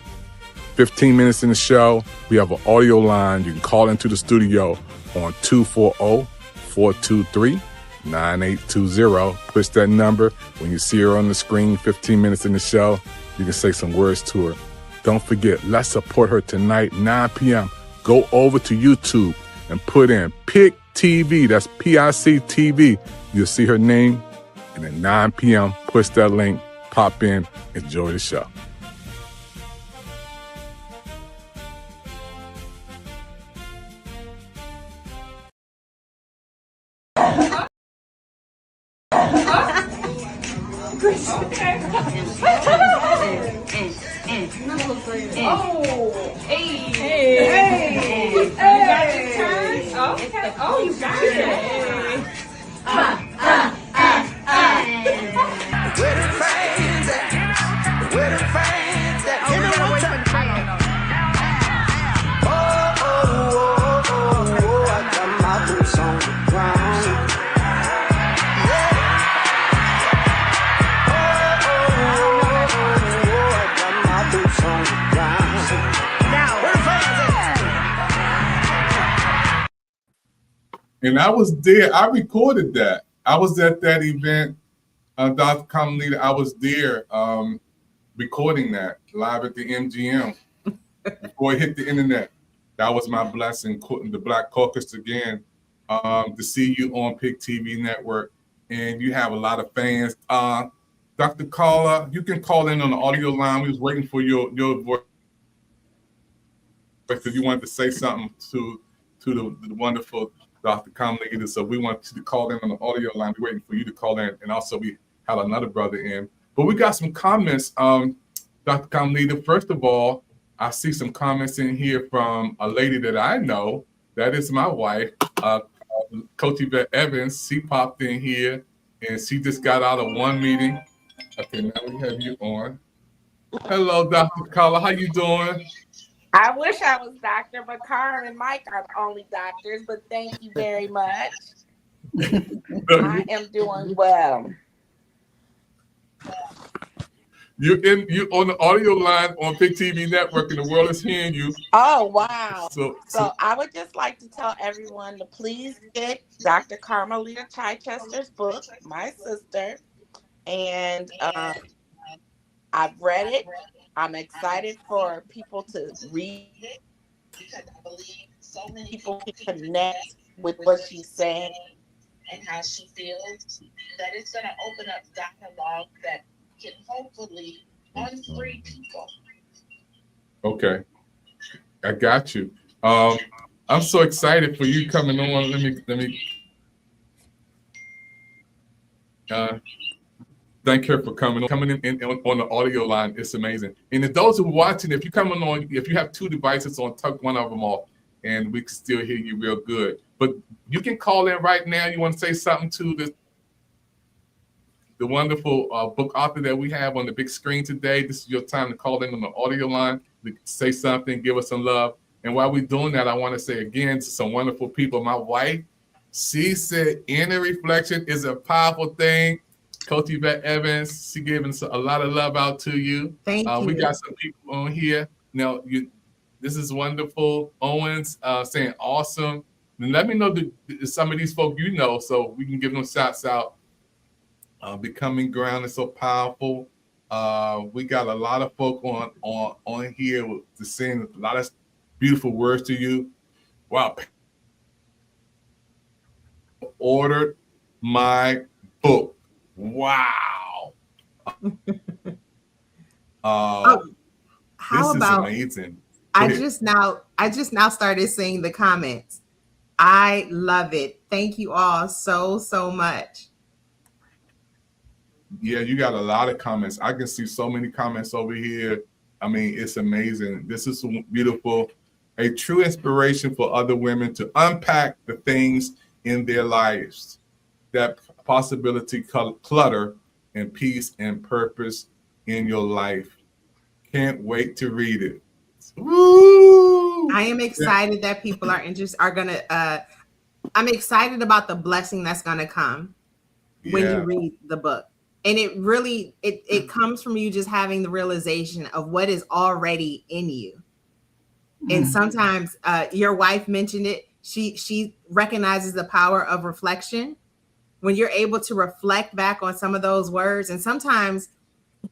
15 minutes in the show, we have an audio line. You can call into the studio on 240-423-9820. Push that number. When you see her on the screen, 15 minutes in the show, you can say some words to her. Don't forget, let's support her tonight, 9 p.m. Go over to YouTube and put in Pick TV. That's PIC TV. You'll see her name. And at 9 p.m., push that link, pop in, enjoy the show. Oh, you got it. Where the fans at? Where the fans at? Give me one time. Oh, I got my boots on the ground. I got my boots on the ground. Now, where the fans at? And I was there. I recorded that. I was at that event, Dr. Carmelita. I was there recording that live at the MGM before it hit the internet. That was my blessing, the Black Caucus again, to see you on Pick TV Network. And you have a lot of fans. Dr. Carla, you can call in on the audio line. We was waiting for your voice because you wanted to say something to the wonderful Dr. Carmelita. So we want you to call in on the audio line. We're waiting for you to call in. And also we had another brother in. But we got some comments, Dr. Carmelita. First of all, I see some comments in here from a lady that I know. That is my wife, Coach Yvette Evans. She popped in here and she just got out of one meeting. Okay, now we have you on. Hello, Dr. Carla. How you doing? I wish I was Dr. but Carm and Mike are the only doctors, but thank you very much. I am doing well. You on the audio line on Pick TV Network, and the world is hearing you. Oh, wow. So I would just like to tell everyone to please get Dr. Carmelita Chichester's book, My Sister. And I've read it. I'm excited for people to read it because I believe so many people can connect with what she's saying and how she feels, that it's going to open up dialogue that can hopefully unfree people. Okay, I got you. I'm so excited for you coming on. Let me. Thank her for coming in on the audio line. It's amazing. And if those who are watching, if you come on, if you have two devices on, tuck one of them off, and we can still hear you real good. But you can call in right now. You want to say something to the wonderful book author that we have on the big screen today. This is your time to call in on the audio line, to say something, give us some love. And while we're doing that, I want to say again to some wonderful people. My wife, she said inner reflection is a powerful thing. Coach Yvette Evans, she gave us a lot of love out to you. Thank you. We got some people on here. Now, this is wonderful. Owens saying awesome. And let me know some of these folk you know so we can give them shouts out. Becoming ground is so powerful. We got a lot of folk on here to sing a lot of beautiful words to you. Wow. Ordered my book. Wow. How this about is amazing. I just now started seeing the comments. I love it. Thank you all so much. Yeah, you got a lot of comments. I can see so many comments over here. I mean, it's amazing. This is beautiful. A true inspiration for other women to unpack the things in their lives that possibility clutter and peace and purpose in your life. Can't wait to read it. Woo! I am excited that people are gonna I'm excited about the blessing that's gonna come when you read the book. And it really it comes from you just having the realization of what is already in you. And sometimes your wife mentioned it. She recognizes the power of reflection. When you're able to reflect back on some of those words, and sometimes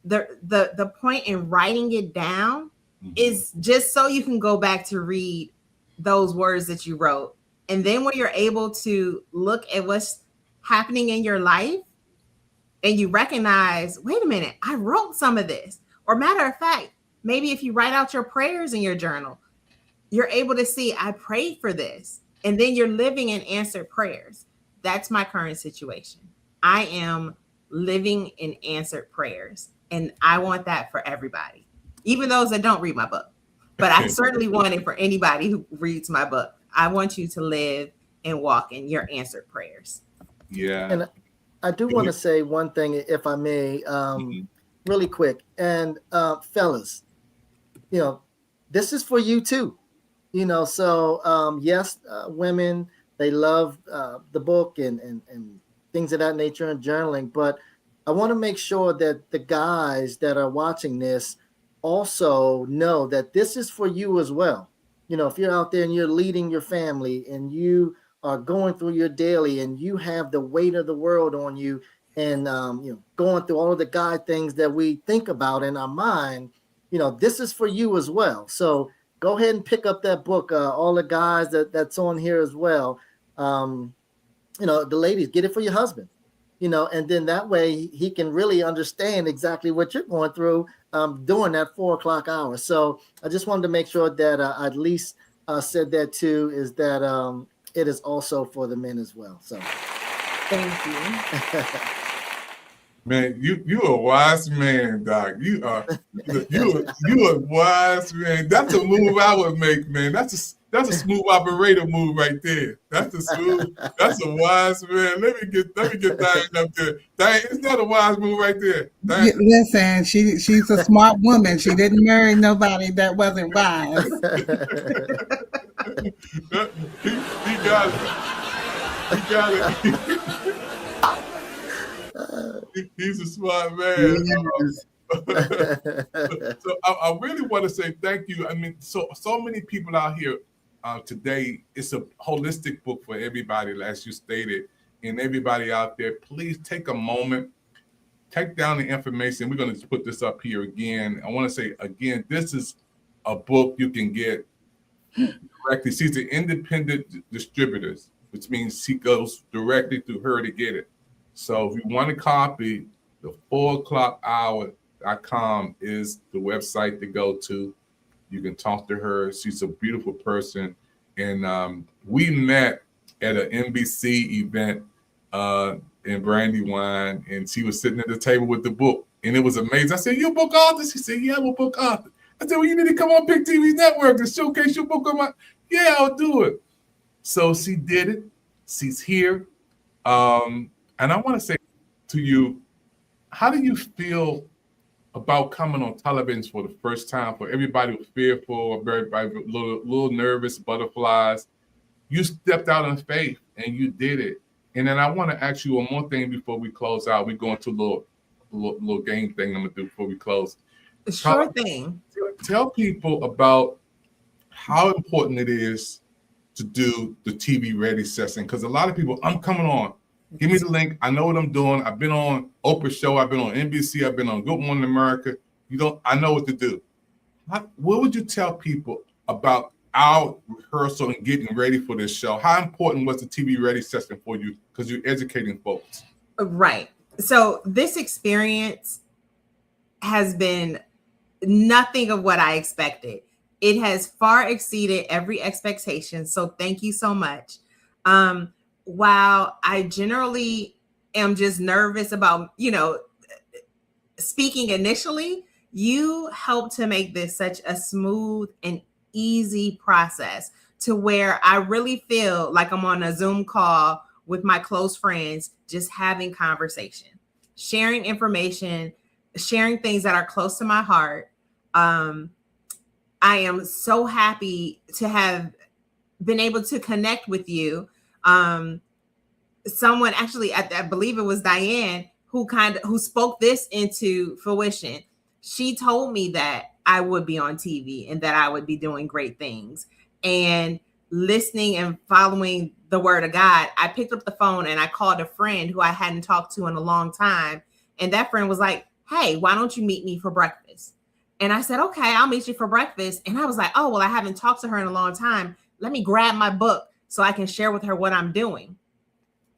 the point in writing it down is just so you can go back to read those words that you wrote. And then when you're able to look at what's happening in your life and you recognize, wait a minute, I wrote some of this. Or matter of fact, maybe if you write out your prayers in your journal, you're able to see, I prayed for this. And then you're living in answered prayers. That's my current situation. I am living in answered prayers. And I want that for everybody, even those that don't read my book. But I certainly want it for anybody who reads my book. I want you to live and walk in your answered prayers. Yeah. And I do want to say one thing, if I may, really quick. And fellas, this is for you too. So yes, women, they love the book and things of that nature and journaling. But I want to make sure that the guys that are watching this also know that this is for you as well. If you're out there and you're leading your family and you are going through your daily and you have the weight of the world on you, and going through all of the God things that we think about in our mind, this is for you as well. So go ahead and pick up that book. All the guys that's on here as well. The ladies, get it for your husband. And then that way he can really understand exactly what you're going through during that 4:00 hour. So I just wanted to make sure that I at least said that too, is that it is also for the men as well. So Thank you. Man, you a wise man, Doc. You a wise man. That's a move I would make, man. That's a smooth operator move right there. That's a wise man. Let me get Diane up there. Diane, isn't that a wise move right there? Diane. Listen, she's a smart woman. She didn't marry nobody that wasn't wise. He got it. He got it. He's a smart man. Yes. So I really want to say thank you. I mean, so many people out here today. It's a holistic book for everybody, as you stated, and everybody out there. Please take a moment, take down the information. We're going to put this up here again. I want to say again, this is a book you can get directly. She's an independent distributors, which means she goes directly to her to get it. So if you want a copy, the 4o'clockhour.com is the website to go to. You can talk to her. She's a beautiful person. And we met at an NBC event in Brandywine, and she was sitting at the table with the book. And it was amazing. I said, "You a book author?" She said, "Yeah, I'm a book author." I said, "Well, you need to come on Pick TV Network to showcase your book." Yeah, I'll do it. So she did it. She's here. And I want to say to you, how do you feel about coming on television for the first time? For everybody was fearful, everybody a little nervous, butterflies. You stepped out in faith and you did it. And then I want to ask you one more thing before we close out. We're going to a little game thing I'm going to do before we close. Sure thing. Tell people about how important it is to do the TV ready session. Because a lot of people, I'm coming on. Give me the link. I know what I'm doing. I've been on Oprah's show. I've been on NBC. I've been on Good Morning America. I know what to do. What would you tell people about our rehearsal and getting ready for this show? How important was the TV ready session for you? Because you're educating folks. Right. So this experience has been nothing of what I expected. It has far exceeded every expectation. So thank you so much. While I generally am just nervous about, speaking initially, you helped to make this such a smooth and easy process to where I really feel like I'm on a Zoom call with my close friends, just having conversation, sharing information, sharing things that are close to my heart. I am so happy to have been able to connect with you. Someone actually, I believe it was Diane, who spoke this into fruition. She told me that I would be on TV and that I would be doing great things. And listening and following the word of God, I picked up the phone and I called a friend who I hadn't talked to in a long time. And that friend was like, "Hey, why don't you meet me for breakfast?" And I said, "Okay, I'll meet you for breakfast." And I was like, "Oh, well, I haven't talked to her in a long time. Let me grab my book so I can share with her what I'm doing."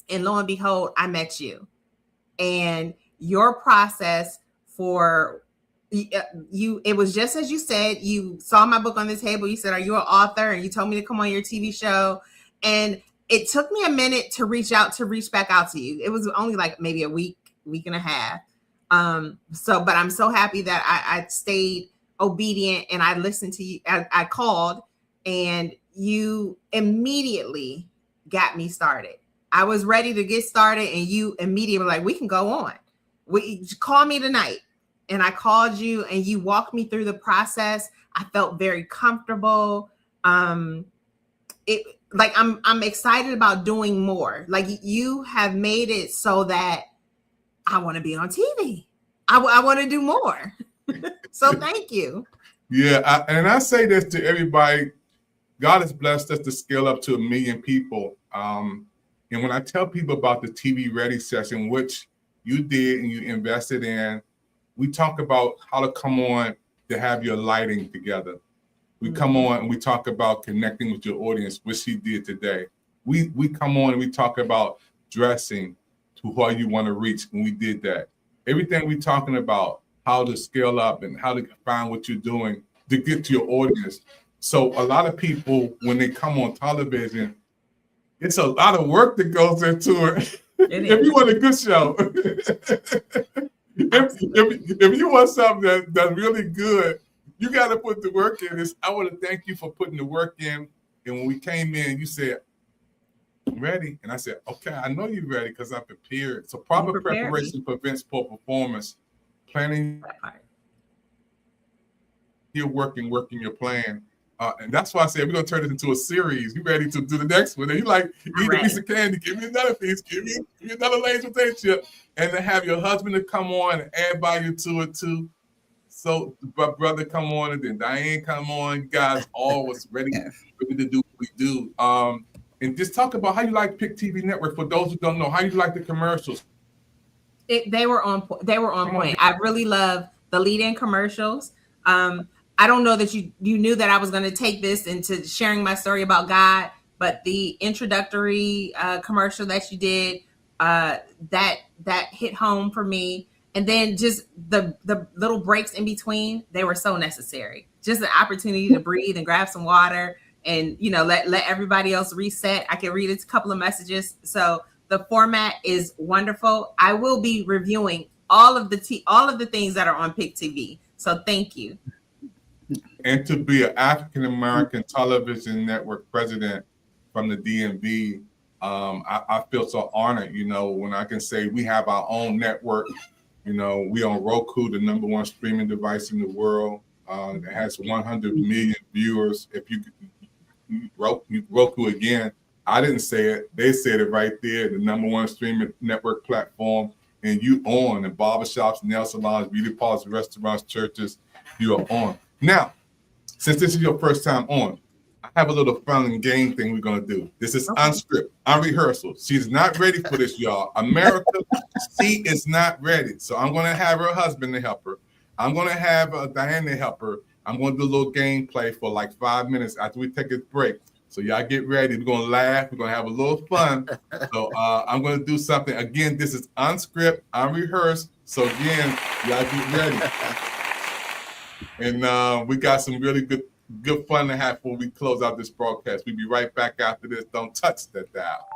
And lo and behold, I met you. And your process for you, it was just as you said. You saw my book on the table. You said, "Are you an author?" And you told me to come on your TV show. And it took me a minute to reach back out to you. It was only like maybe a week and a half. But I'm so happy that I stayed obedient and I listened to you. I called and you immediately got me started. I was ready to get started and you immediately were like, "We can go on. Call me tonight." And I called you and you walked me through the process. I felt very comfortable. I'm excited about doing more. Like, you have made it so that I want to be on TV. I want to do more. So thank you. Yeah, and I say this to everybody. God has blessed us to scale up to 1 million people. And when I tell people about the TV Ready session, which you did and you invested in, we talk about how to come on to have your lighting together. We come on and we talk about connecting with your audience, which she did today. We come on and we talk about dressing to who you want to reach, and we did that. Everything we're talking about, how to scale up and how to find what you're doing to get to your audience. So a lot of people, when they come on television, it's a lot of work that goes into it. If you want a good show, if you want something that's really good, you got to put the work in. I want to thank you for putting the work in. And when we came in, you said, ready? And I said, okay, I know you're ready because I prepared. So proper preparation prevents poor performance. Planning your work and working your plan. And that's why I said we're going to turn this into a series. You ready to do the next one? And you like, eat a piece of candy, give me another piece, give me another Lay's potato chip. And then have your husband to come on and add value to it too. So brother come on, and then Diane come on. You guys always ready to do what we do. And just talk about how you like Pick TV Network. For those who don't know, how you like the commercials. They were on point. I really love the lead-in commercials. I don't know that you knew that I was going to take this into sharing my story about God, but the introductory commercial that you did, that hit home for me. And then just the little breaks in between, they were so necessary. Just the opportunity to breathe and grab some water and, let everybody else reset. I can read a couple of messages. So the format is wonderful. I will be reviewing all of the things that are on Pick TV. So thank you. And to be an African-American television network president from the DMV, I feel so honored, when I can say we have our own network. We on Roku, the #1 streaming device in the world. It has 100 million viewers. If you Roku again, I didn't say it. They said it right there, the #1 streaming network platform. And you on in barbershops, nail salons, beauty parlors, restaurants, churches, you are on. Now, since this is your first time on, I have a little fun and game thing we're going to do. This is unscripted, unrehearsal. She's not ready for this, y'all. America, she is not ready. So I'm going to have her husband to help her. I'm going to have Diane to help her. I'm going to do a little gameplay for like 5 minutes after we take a break. So y'all get ready. We're going to laugh. We're going to have a little fun. So I'm going to do something. Again, this is unscripted, unrehearsed. So again, y'all get ready. And we got some really good fun to have before we close out this broadcast. We'll be right back after this. Don't touch that dial.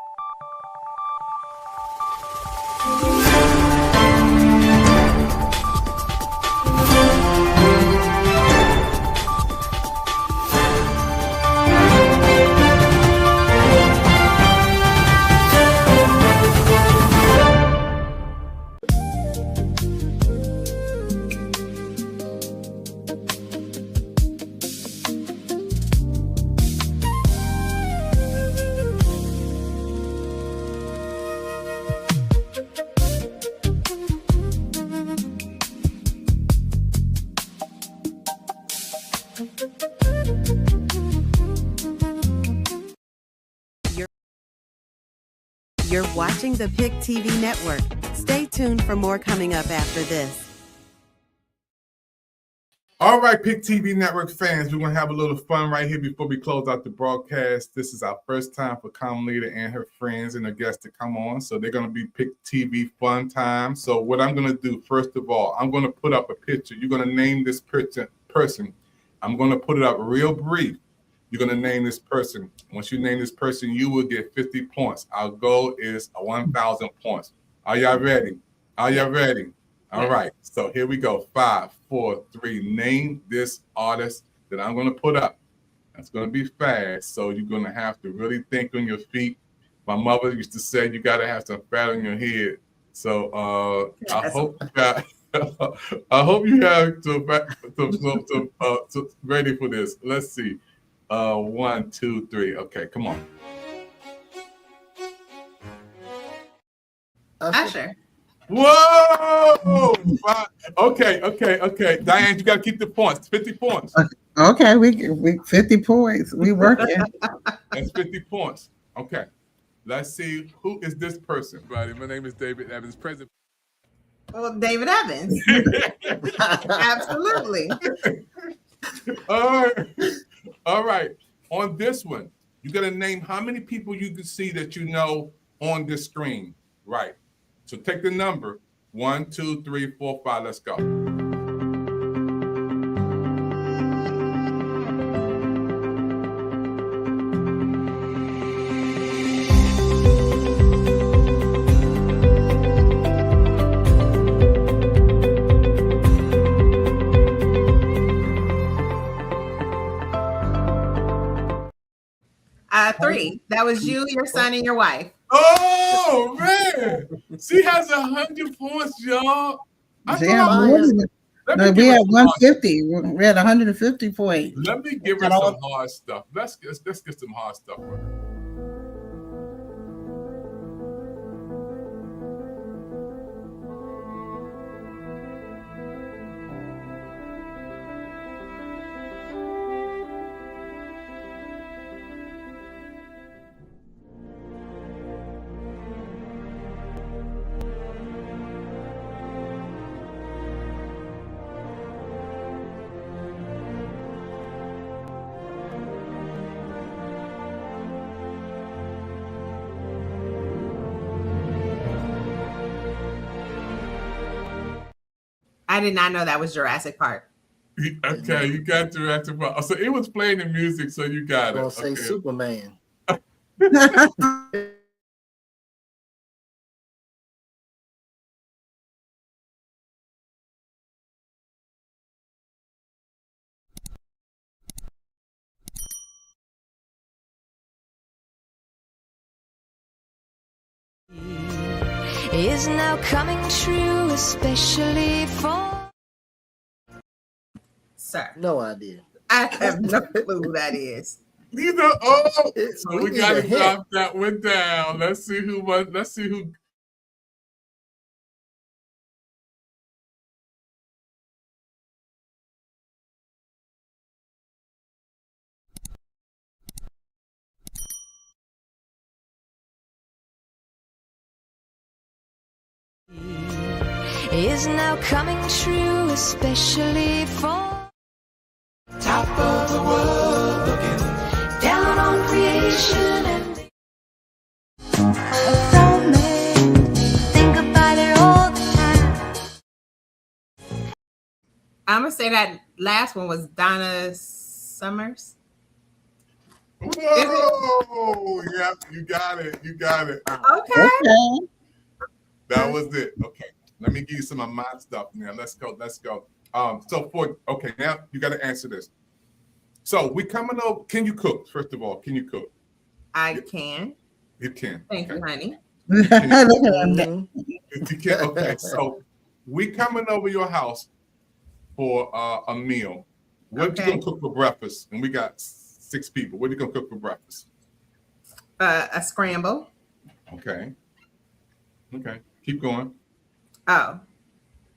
You're watching the Pick TV Network. Stay tuned for more coming up after this. All right, Pick TV Network fans, we're going to have a little fun right here before we close out the broadcast. This is our first time for Carmelita and her friends and her guests to come on. So they're going to be Pick TV fun time. So what I'm going to do, first of all, I'm going to put up a picture. You're going to name this person. I'm going to put it up real brief. You're going to name this person. Once you name this person, you will get 50 points. Our goal is 1,000 points. Are y'all ready? Are y'all ready? All right. So here we go. 5, 4, 3. Name this artist that I'm going to put up. That's going to be fast. So you're going to have to really think on your feet. My mother used to say you got to have some fat on your head. So I hope you got. I hope you have to ready for this. Let's see. 1, 2, 3. Okay, come on. Usher. Whoa! Okay. Diane, you got to keep the points. 50 points. Okay, we 50 points. We working. That's 50 points. Okay. Let's see, who is this person? Buddy, my name is David Evans, president. Well, David Evans. Absolutely. All right. All right. On this one, you got to name how many people you can see that you know on this screen. Right. So take the number 1, 2, 3, 4, 5. Let's go. Three. That was you, your son, and your wife. Oh man, she has 100 points, y'all. Yeah, no, we had 150. We had 150 points. Let me give her some hard stuff. Let's get some hard stuff for her. I did not know that was Jurassic Park. Okay, you got Jurassic Park. So it was playing the music, so you got it. I'll say Superman. Is now coming true, especially for Sir. No idea. I have no clue who that is. Neither. Oh, so we got to drop that one down. Let's see who was. Let's see who. is now coming true, especially for top of the world, looking down on creation and don't make me think about it all the time. I'm gonna say that last one was Donna Summers. Whoa! Yeah, you got it. You got it. Okay. That was it. Okay. Let me give you some of my stuff now. Let's go. Let's go. Okay, now you got to answer this. So we coming over. Can you cook? First of all, can you cook? I can. You can. Thank you, honey. You can. Okay. So we coming over your house for a meal. What you gonna cook for breakfast? And we got 6 people. What are you gonna cook for breakfast? A scramble. Okay. Okay. Keep going. Oh,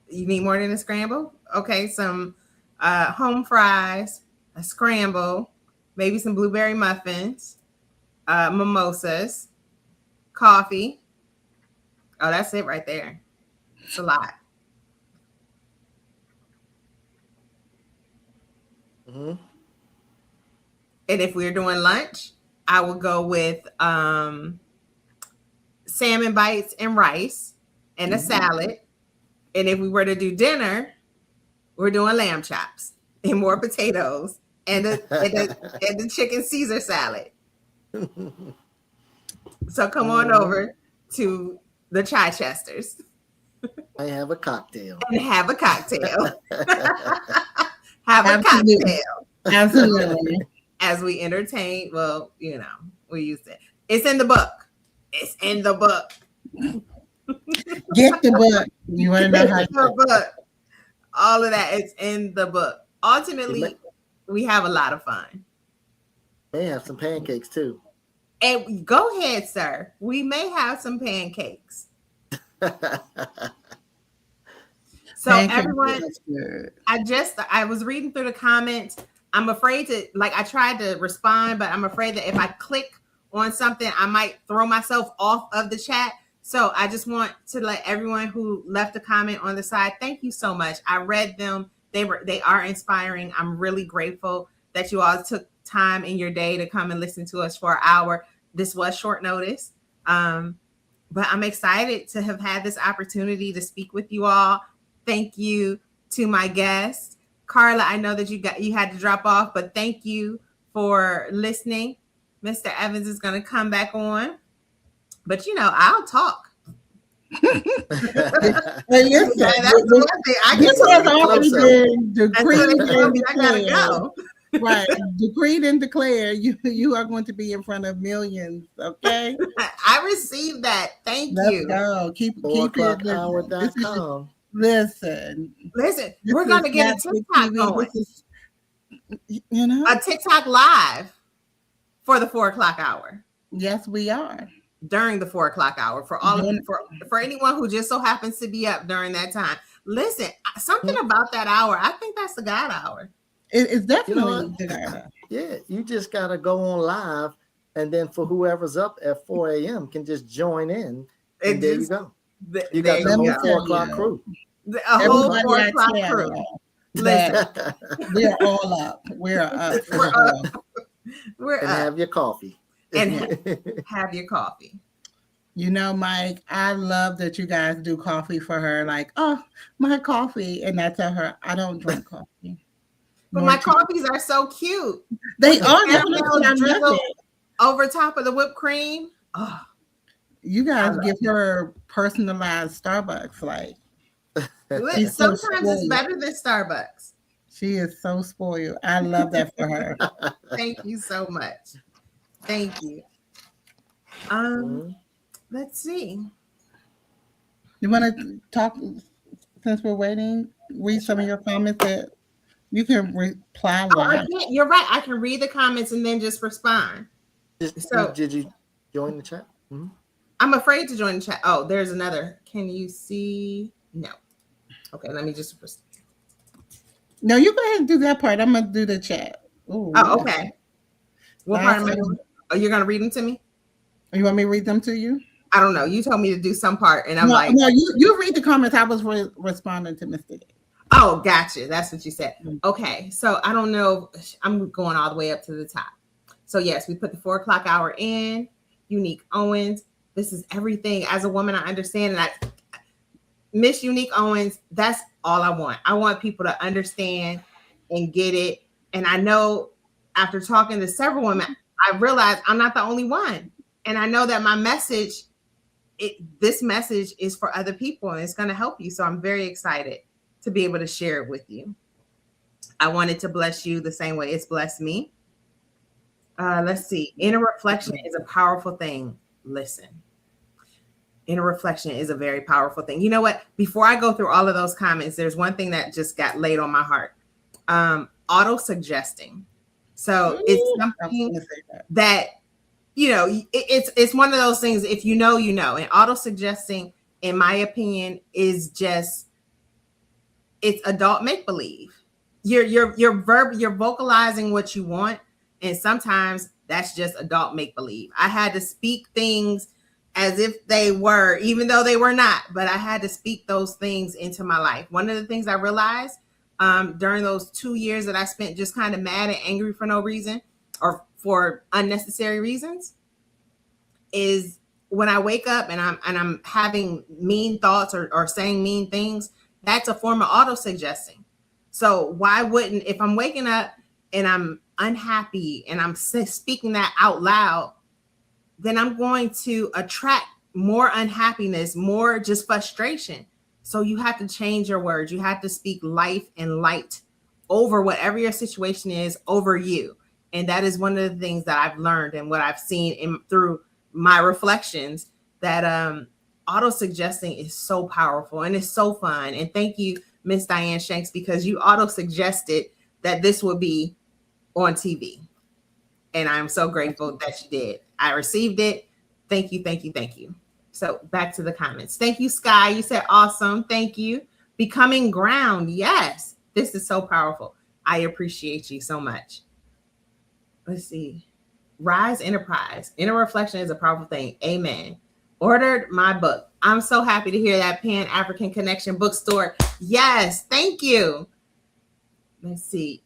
you need more than a scramble? Okay, some home fries, a scramble, maybe some blueberry muffins, mimosas, coffee. Oh, that's it right there. It's a lot. Mm-hmm. And if we're doing lunch, I would go with salmon bites and rice and a salad. And if we were to do dinner, we're doing lamb chops and more potatoes and the chicken Caesar salad. So come on over to the Chichesters. I have a cocktail. And have a cocktail. Have a cocktail. Absolutely. As we entertain, well, you know, we use it. It's in the book. It's in the book. Get the book. You want to know how the book. All of that is in the book. Ultimately, we have a lot of fun. They have some pancakes too. And go ahead, sir. We may have some pancakes. So everyone, I was reading through the comments. I'm afraid to, I tried to respond, but I'm afraid that if I click on something, I might throw myself off of the chat. So I just want to let everyone who left a comment on the side, thank you so much. I read them. They are inspiring. I'm really grateful that you all took time in your day to come and listen to us for an hour. This was short notice. But I'm excited to have had this opportunity to speak with you all. Thank you to my guests. Carla, I know that you had to drop off, but thank you for listening. Mr. Evans is going to come back on. But I'll talk. Hey, listen, this has already been decreed and declared. Go. Right, decreed and declared. You are going to be in front of millions. Okay, I received that. Thank you. Let's go. Keep it. Listen. We're going to get a TikTok going. A TikTok live for the 4:00 hour. Yes, we are. During the 4:00 hour for all of you, for anyone who just so happens to be up during that time. Listen, something about that hour. I think that's the God hour. It's definitely the God hour. Yeah, you just gotta go on live, and then for whoever's up at 4 a.m. can just join in. And there you go. You got the whole 4:00 crew. A whole 4:00 crew. Listen, we're all up. We're up. We're up. Have your coffee. And have your coffee. Mike, I love that you guys do coffee for her. Like, oh, my coffee. And I tell her, I don't drink coffee. But my coffees are so cute. They are. Over top of the whipped cream. Oh, you guys give her personalized Starbucks. Like, sometimes it's better than Starbucks. She is so spoiled. I love that for her. Thank you so much. Thank you. Let's see. You want to talk since we're waiting? Read some of your comments that you can reply live. You're right. I can read the comments and then just respond. Did you join the chat? Mm-hmm. I'm afraid to join the chat. Oh, there's another. Can you see? No. Okay, let me just. No, you go ahead and do that part. I'm gonna do the chat. Ooh, okay. What part am I doing? Oh, you're gonna read them to me? You want me to read them to you? I don't know. You told me to do some part, and I'm like, no. You read the comments. I was responding to Mr. Day. Oh, gotcha. That's what you said. Okay, so I don't know. I'm going all the way up to the top. So yes, we put the 4:00 hour in. Unique Owens. This is everything. As a woman, I understand, and Miss Unique Owens. That's all I want. I want people to understand and get it. And I know after talking to several women, I realized I'm not the only one. And I know that my message, this message is for other people and it's going to help you. So I'm very excited to be able to share it with you. I wanted to bless you the same way it's blessed me. Let's see. Inner reflection is a powerful thing. Listen. Inner reflection is a very powerful thing. You know what? Before I go through all of those comments, there's one thing that just got laid on my heart. Auto-suggesting. So it's something that, it's one of those things, if you know, and auto-suggesting, in my opinion, is just, it's adult make-believe. You're vocalizing what you want. And sometimes that's just adult make-believe. I had to speak things as if they were, even though they were not, but I had to speak those things into my life. One of the things I realized during those 2 years that I spent just kind of mad and angry for no reason or for unnecessary reasons is when I wake up and I'm having mean thoughts or saying mean things, that's a form of auto-suggesting. So why wouldn't, if I'm waking up and I'm unhappy and I'm speaking that out loud, then I'm going to attract more unhappiness, more just frustration. So you have to change your words. You have to speak life and light over whatever your situation is, over you. And that is one of the things that I've learned and what I've seen through my reflections, that auto-suggesting is so powerful and it's so fun. And thank you, Miss Diane Shanks, because you auto-suggested that this would be on TV. And I'm so grateful that you did. I received it. Thank you, thank you, thank you. So back to the comments. Thank you, Sky. You said awesome. Thank you. Becoming ground. Yes, this is so powerful. I appreciate you so much. Let's see. Rise Enterprise. Inner reflection is a powerful thing. Amen. Ordered my book. I'm so happy to hear that. Pan-African Connection bookstore. Yes, thank you. Let's see.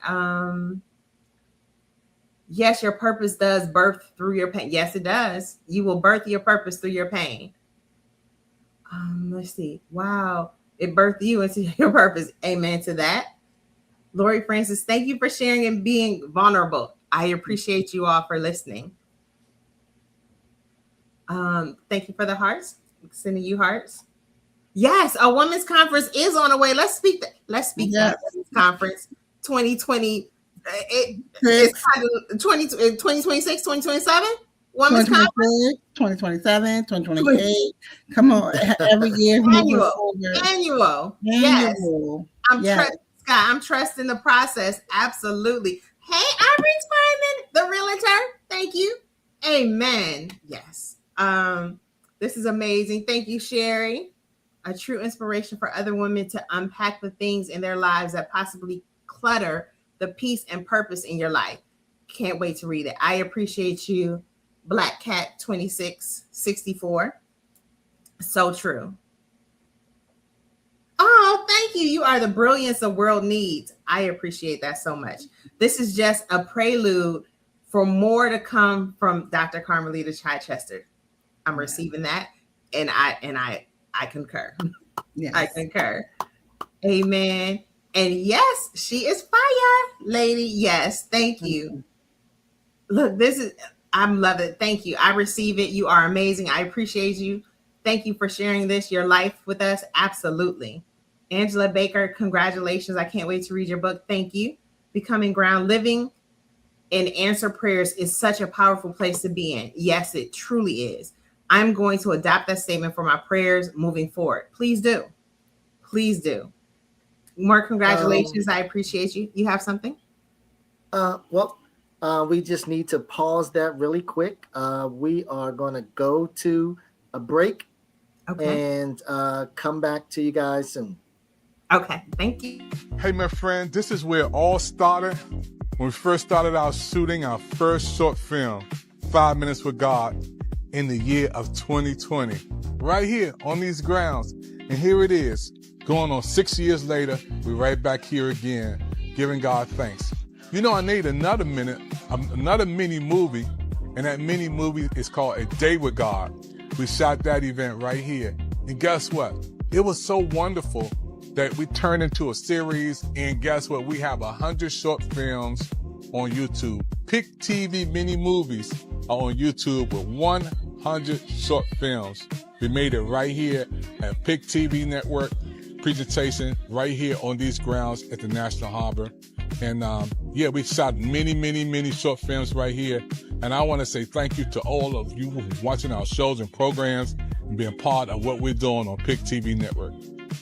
Yes, your purpose does birth through your pain. Yes, it does. You will birth your purpose through your pain. Let's see. Wow. It birthed you into your purpose. Amen to that. Lori Francis, thank you for sharing and being vulnerable. I appreciate you all for listening. Thank you for the hearts. Sending you hearts. Yes, a women's conference is on the way. Let's speak that. That women's conference 2020. It's kind of 2026, 2027. Women's conference 2027, 2028. Come on, every year. Annual. Yes. I'm trusting the process. Absolutely. Hey, Iris Furman, the realtor. Thank you. Amen. Yes. This is amazing. Thank you, Sherry. A true inspiration for other women to unpack the things in their lives that possibly clutter the peace and purpose in your life. Can't wait to read it. I appreciate you, Black Cat 2664. So true. Oh, thank you. You are the brilliance the world needs. I appreciate that so much. This is just a prelude for more to come from Dr. Carmelita Chichester. I'm receiving that, and I concur. Yes. I concur. Amen. And yes, she is fire, lady. Yes, thank you. Look, I'm loving it. Thank you. I receive it. You are amazing. I appreciate you. Thank you for sharing your life with us. Absolutely. Angela Baker, congratulations. I can't wait to read your book. Thank you. Becoming Ground, living and answer prayers is such a powerful place to be in. Yes, it truly is. I'm going to adopt that statement for my prayers moving forward. Please do. Please do. More congratulations. I appreciate you. You have something? We just need to pause that really quick. We are going to go to a break and come back to you guys soon. Okay, thank you. Hey, my friend, this is where it all started when we first started out shooting our first short film, 5 Minutes with God, in the year of 2020, right here on these grounds. And here it is, going on 6 years later, we're right back here again, giving God thanks. You know, I need another mini movie, and that mini movie is called A Day with God. We shot that event right here. And guess what? It was so wonderful that we turned into a series, and guess what? We have 100 short films on YouTube. Pick TV mini movies are on YouTube with 100 short films. We made it right here at Pick TV Network presentation right here on these grounds at the National Harbor. And we shot many short films right here. And I want to say thank you to all of you watching our shows and programs and being part of what we're doing on Pick TV Network.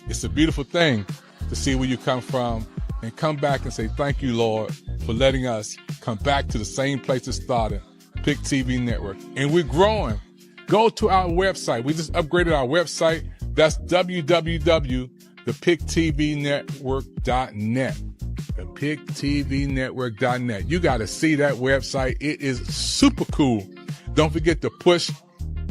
It's a beautiful thing to see where you come from and come back and say thank you, Lord, for letting us come back to the same place it started, Pick TV Network. And we're growing. Go to our website. We just upgraded our website. That's www.thepictvnetwork.net. thepictvnetwork.net. You got to see that website. It is super cool. Don't forget to push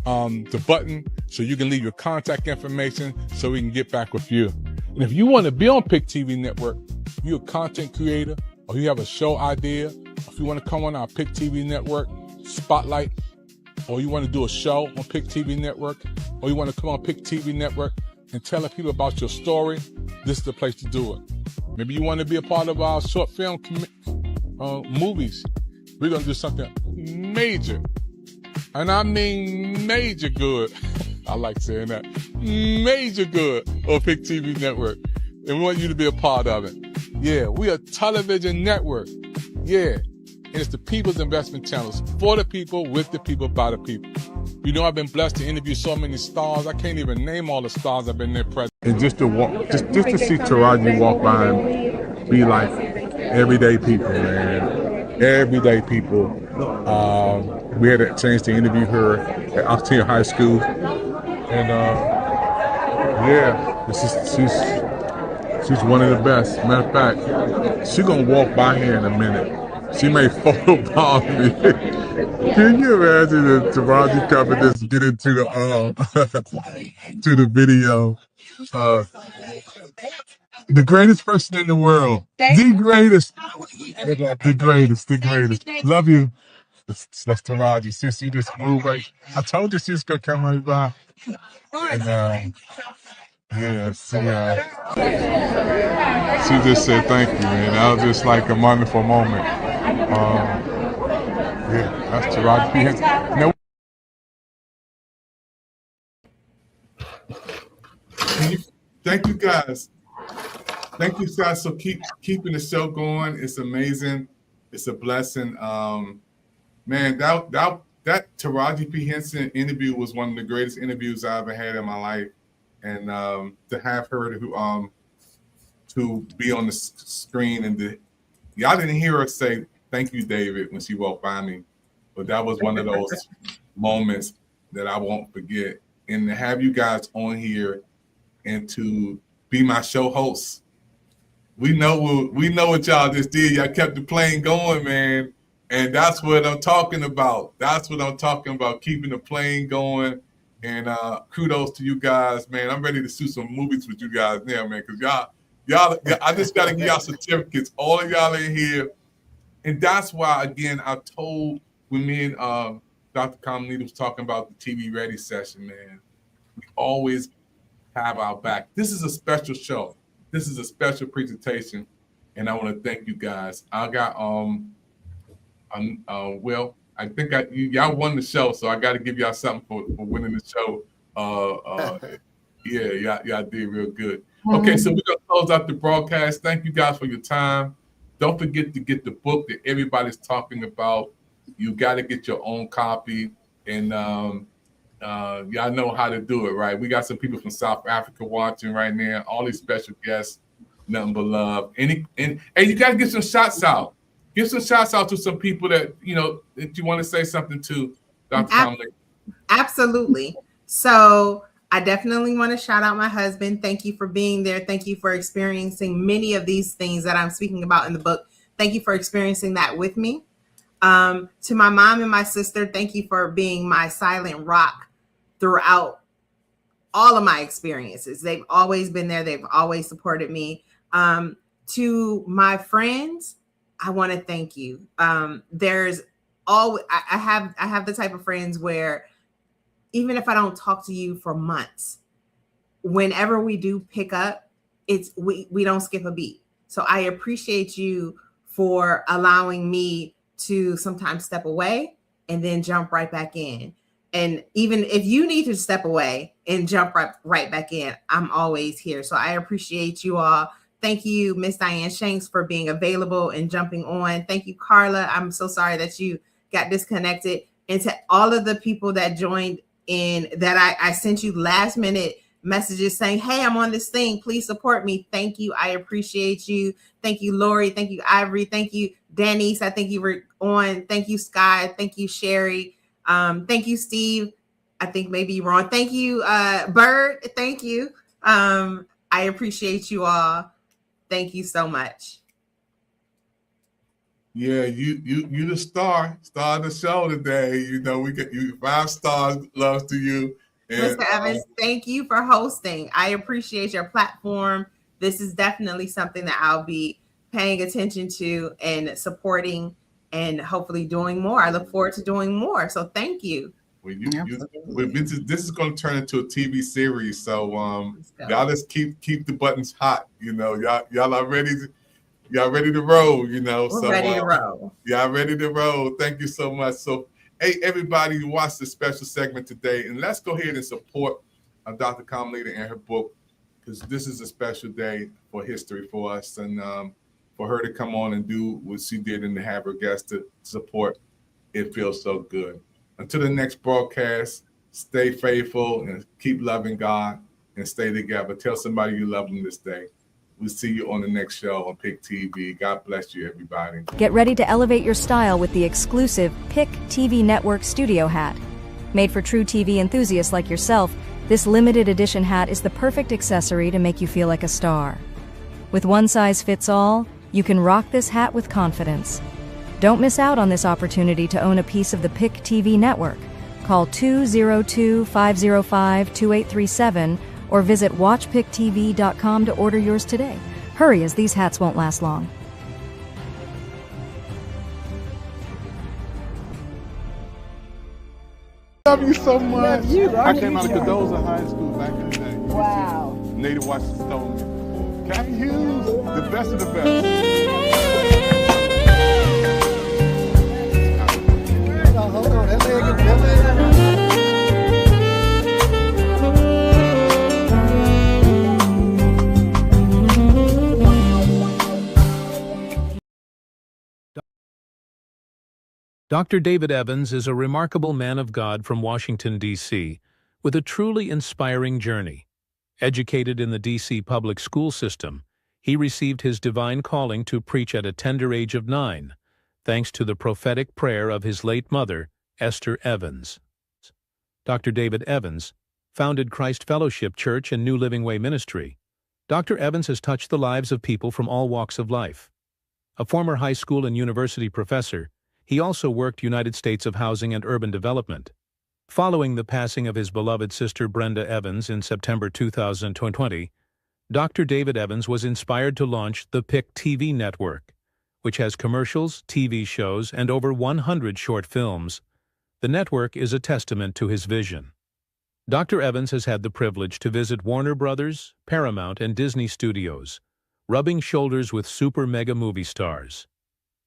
the button so you can leave your contact information so we can get back with you. And if you want to be on Pick TV Network, you're a content creator, or you have a show idea, if you want to come on our Pick TV Network spotlight, or you want to do a show on Pick TV Network, or you want to come on Pick TV Network and tell people about your story, this is the place to do it. Maybe you want to be a part of our short film movies. We're going to do something major. And I mean major good. I like saying that. Major good on Pick TV Network. And we want you to be a part of it. Yeah, we are a television network. Yeah. And it's the People's Investment Channels. For the people, with the people, by the people. You know, I've been blessed to interview so many stars. I can't even name all the stars I've been there present. And just to to see Taraji walk by and be like everyday people, man. Everyday people. We had a chance to interview her at Octavia High School. And she's one of the best. Matter of fact, she's gonna walk by here in a minute. She may photobomb me. Can you imagine if Taraji covered this get into the to the video? The greatest person in the world. The greatest. The greatest. The greatest. Love you. That's Taraji. Sis, you just moved right. I told you sis gonna come right by. And yeah, she just said thank you, man. That was just like a wonderful moment. Yeah, that's Taraji P. Henson. Now, Thank you guys. Thank you guys for keeping the show going. It's amazing. It's a blessing. Man, that Taraji P. Henson interview was one of the greatest interviews I ever had in my life, and to have her to be on the screen and y'all didn't hear her say thank you, David, when she walked by me, but that was one of those moments that I won't forget. And to have you guys on here and to be my show hosts, we know what y'all just did. Y'all kept the plane going, man. And that's what I'm talking about. That's what I'm talking about, keeping the plane going. And kudos to you guys, man. I'm ready to shoot some movies with you guys now, man, because y'all, I just got to give y'all certificates. All of y'all in here. And that's why, again, I told when me and Dr. Carmelita was talking about the TV Ready session, man, we always have our back. This is a special show. This is a special presentation. And I want to thank you guys. I got, well, I think y'all won the show, so I got to give y'all something for winning the show. Yeah, y'all did real good. Okay, so we're going to close out the broadcast. Thank you guys for your time. Don't forget to get the book that everybody's talking about. You got to get your own copy. And y'all know how to do it, right? We got some people from South Africa watching right now. All these special guests, nothing but love. And you got to get some shots out. Give some shouts out to some people that you want to say something to, Dr. Carmelita. Absolutely. So I definitely want to shout out my husband. Thank you for being there. Thank you for experiencing many of these things that I'm speaking about in the book. Thank you for experiencing that with me. To my mom and my sister, thank you for being my silent rock throughout all of my experiences. They've always been there. They've always supported me. To my friends, I want to thank you. There's always, I have the type of friends where even if I don't talk to you for months, whenever we do pick up, we don't skip a beat. So I appreciate you for allowing me to sometimes step away and then jump right back in. And even if you need to step away and jump right back in, I'm always here. So I appreciate you all. Thank you, Miss Diane Shanks, for being available and jumping on. Thank you, Carla. I'm so sorry that you got disconnected. And to all of the people that joined in, that I sent you last minute messages saying, hey, I'm on this thing. Please support me. Thank you. I appreciate you. Thank you, Lori. Thank you, Ivory. Thank you, Denise. I think you were on. Thank you, Sky. Thank you, Sherry. Thank you, Steve. I think maybe you were on. Thank you, Bird. Thank you. I appreciate you all. Thank you so much. Yeah, you the star of the show today. We get you 5 stars. Love to you. And, Mr. Evans, thank you for hosting. I appreciate your platform. This is definitely something that I'll be paying attention to and supporting and hopefully doing more. I look forward to doing more. So thank you. Well, this is going to turn into a TV series. So y'all just keep the buttons hot. Y'all are ready. Y'all ready to roll. We're ready to roll. Y'all ready to roll. Thank you so much. So, hey, everybody who watched this special segment today, and let's go ahead and support Dr. Carmelita and her book, because this is a special day for history for us, and for her to come on and do what she did and to have her guests to support. It feels so good. Until the next broadcast, stay faithful and keep loving God and stay together. Tell somebody you love them this day. We'll see you on the next show on PIC TV. God bless you, everybody. Get ready to elevate your style with the exclusive PIC TV Network Studio Hat. Made for true TV enthusiasts like yourself, this limited edition hat is the perfect accessory to make you feel like a star. With one size fits all, you can rock this hat with confidence. Don't miss out on this opportunity to own a piece of the PIC TV network. Call 202-505-2837 or visit watchpictv.com to order yours today. Hurry, as these hats won't last long. Love you so much. I came out of Cadoza High School back in the day. Wow. Native Washington stole me. Kathy Hughes, the best of the best. Hold on, that leg is Dr. David Evans is a remarkable man of God from Washington, D.C., with a truly inspiring journey. Educated in the D.C. public school system, he received his divine calling to preach at a tender age of 9, thanks to the prophetic prayer of his late mother, Esther Evans. Dr. David Evans founded Christ Fellowship Church and New Living Way Ministry. Dr. Evans has touched the lives of people from all walks of life. A former high school and university professor, he also worked United States of Housing and Urban Development. Following the passing of his beloved sister Brenda Evans in September 2020, Dr. David Evans was inspired to launch the PIC TV network, which has commercials, TV shows, and over 100 short films. The network is a testament to his vision. Dr. Evans has had the privilege to visit Warner Brothers, Paramount, and Disney Studios, rubbing shoulders with super mega movie stars.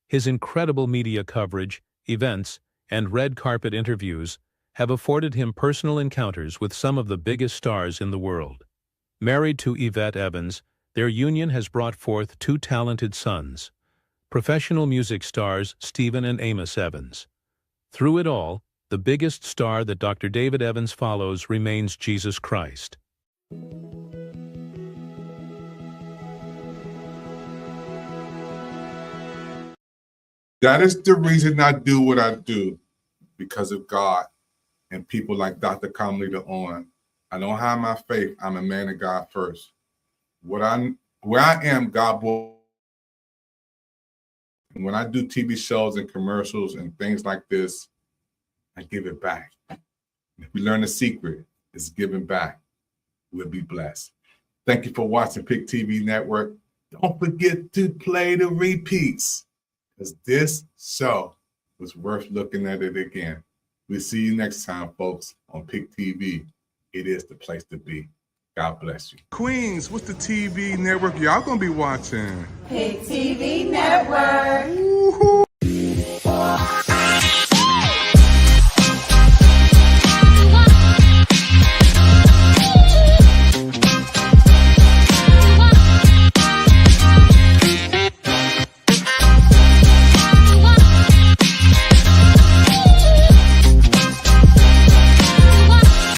His incredible media coverage, events, and red carpet interviews have afforded him personal encounters with some of the biggest stars in the world. Married to Yvette Evans, their union has brought forth 2 talented sons, professional music stars Stephen and Amos Evans. Through it all, the biggest star that Dr. David Evans follows remains Jesus Christ. That is the reason I do what I do, because of God and people like Dr. Carmelita on. I don't have my faith. I'm a man of God first. Where I am, God will. When I do TV shows and commercials and things like this, I give it back. If we learn the secret, it's giving back. We'll be blessed. Thank you for watching PIC TV Network. Don't forget to play the repeats, because this show was worth looking at it again. We'll see you next time, folks, on PIC TV. It is the place to be. God bless you. Queens, what's the TV network y'all gonna be watching? PIC TV Network.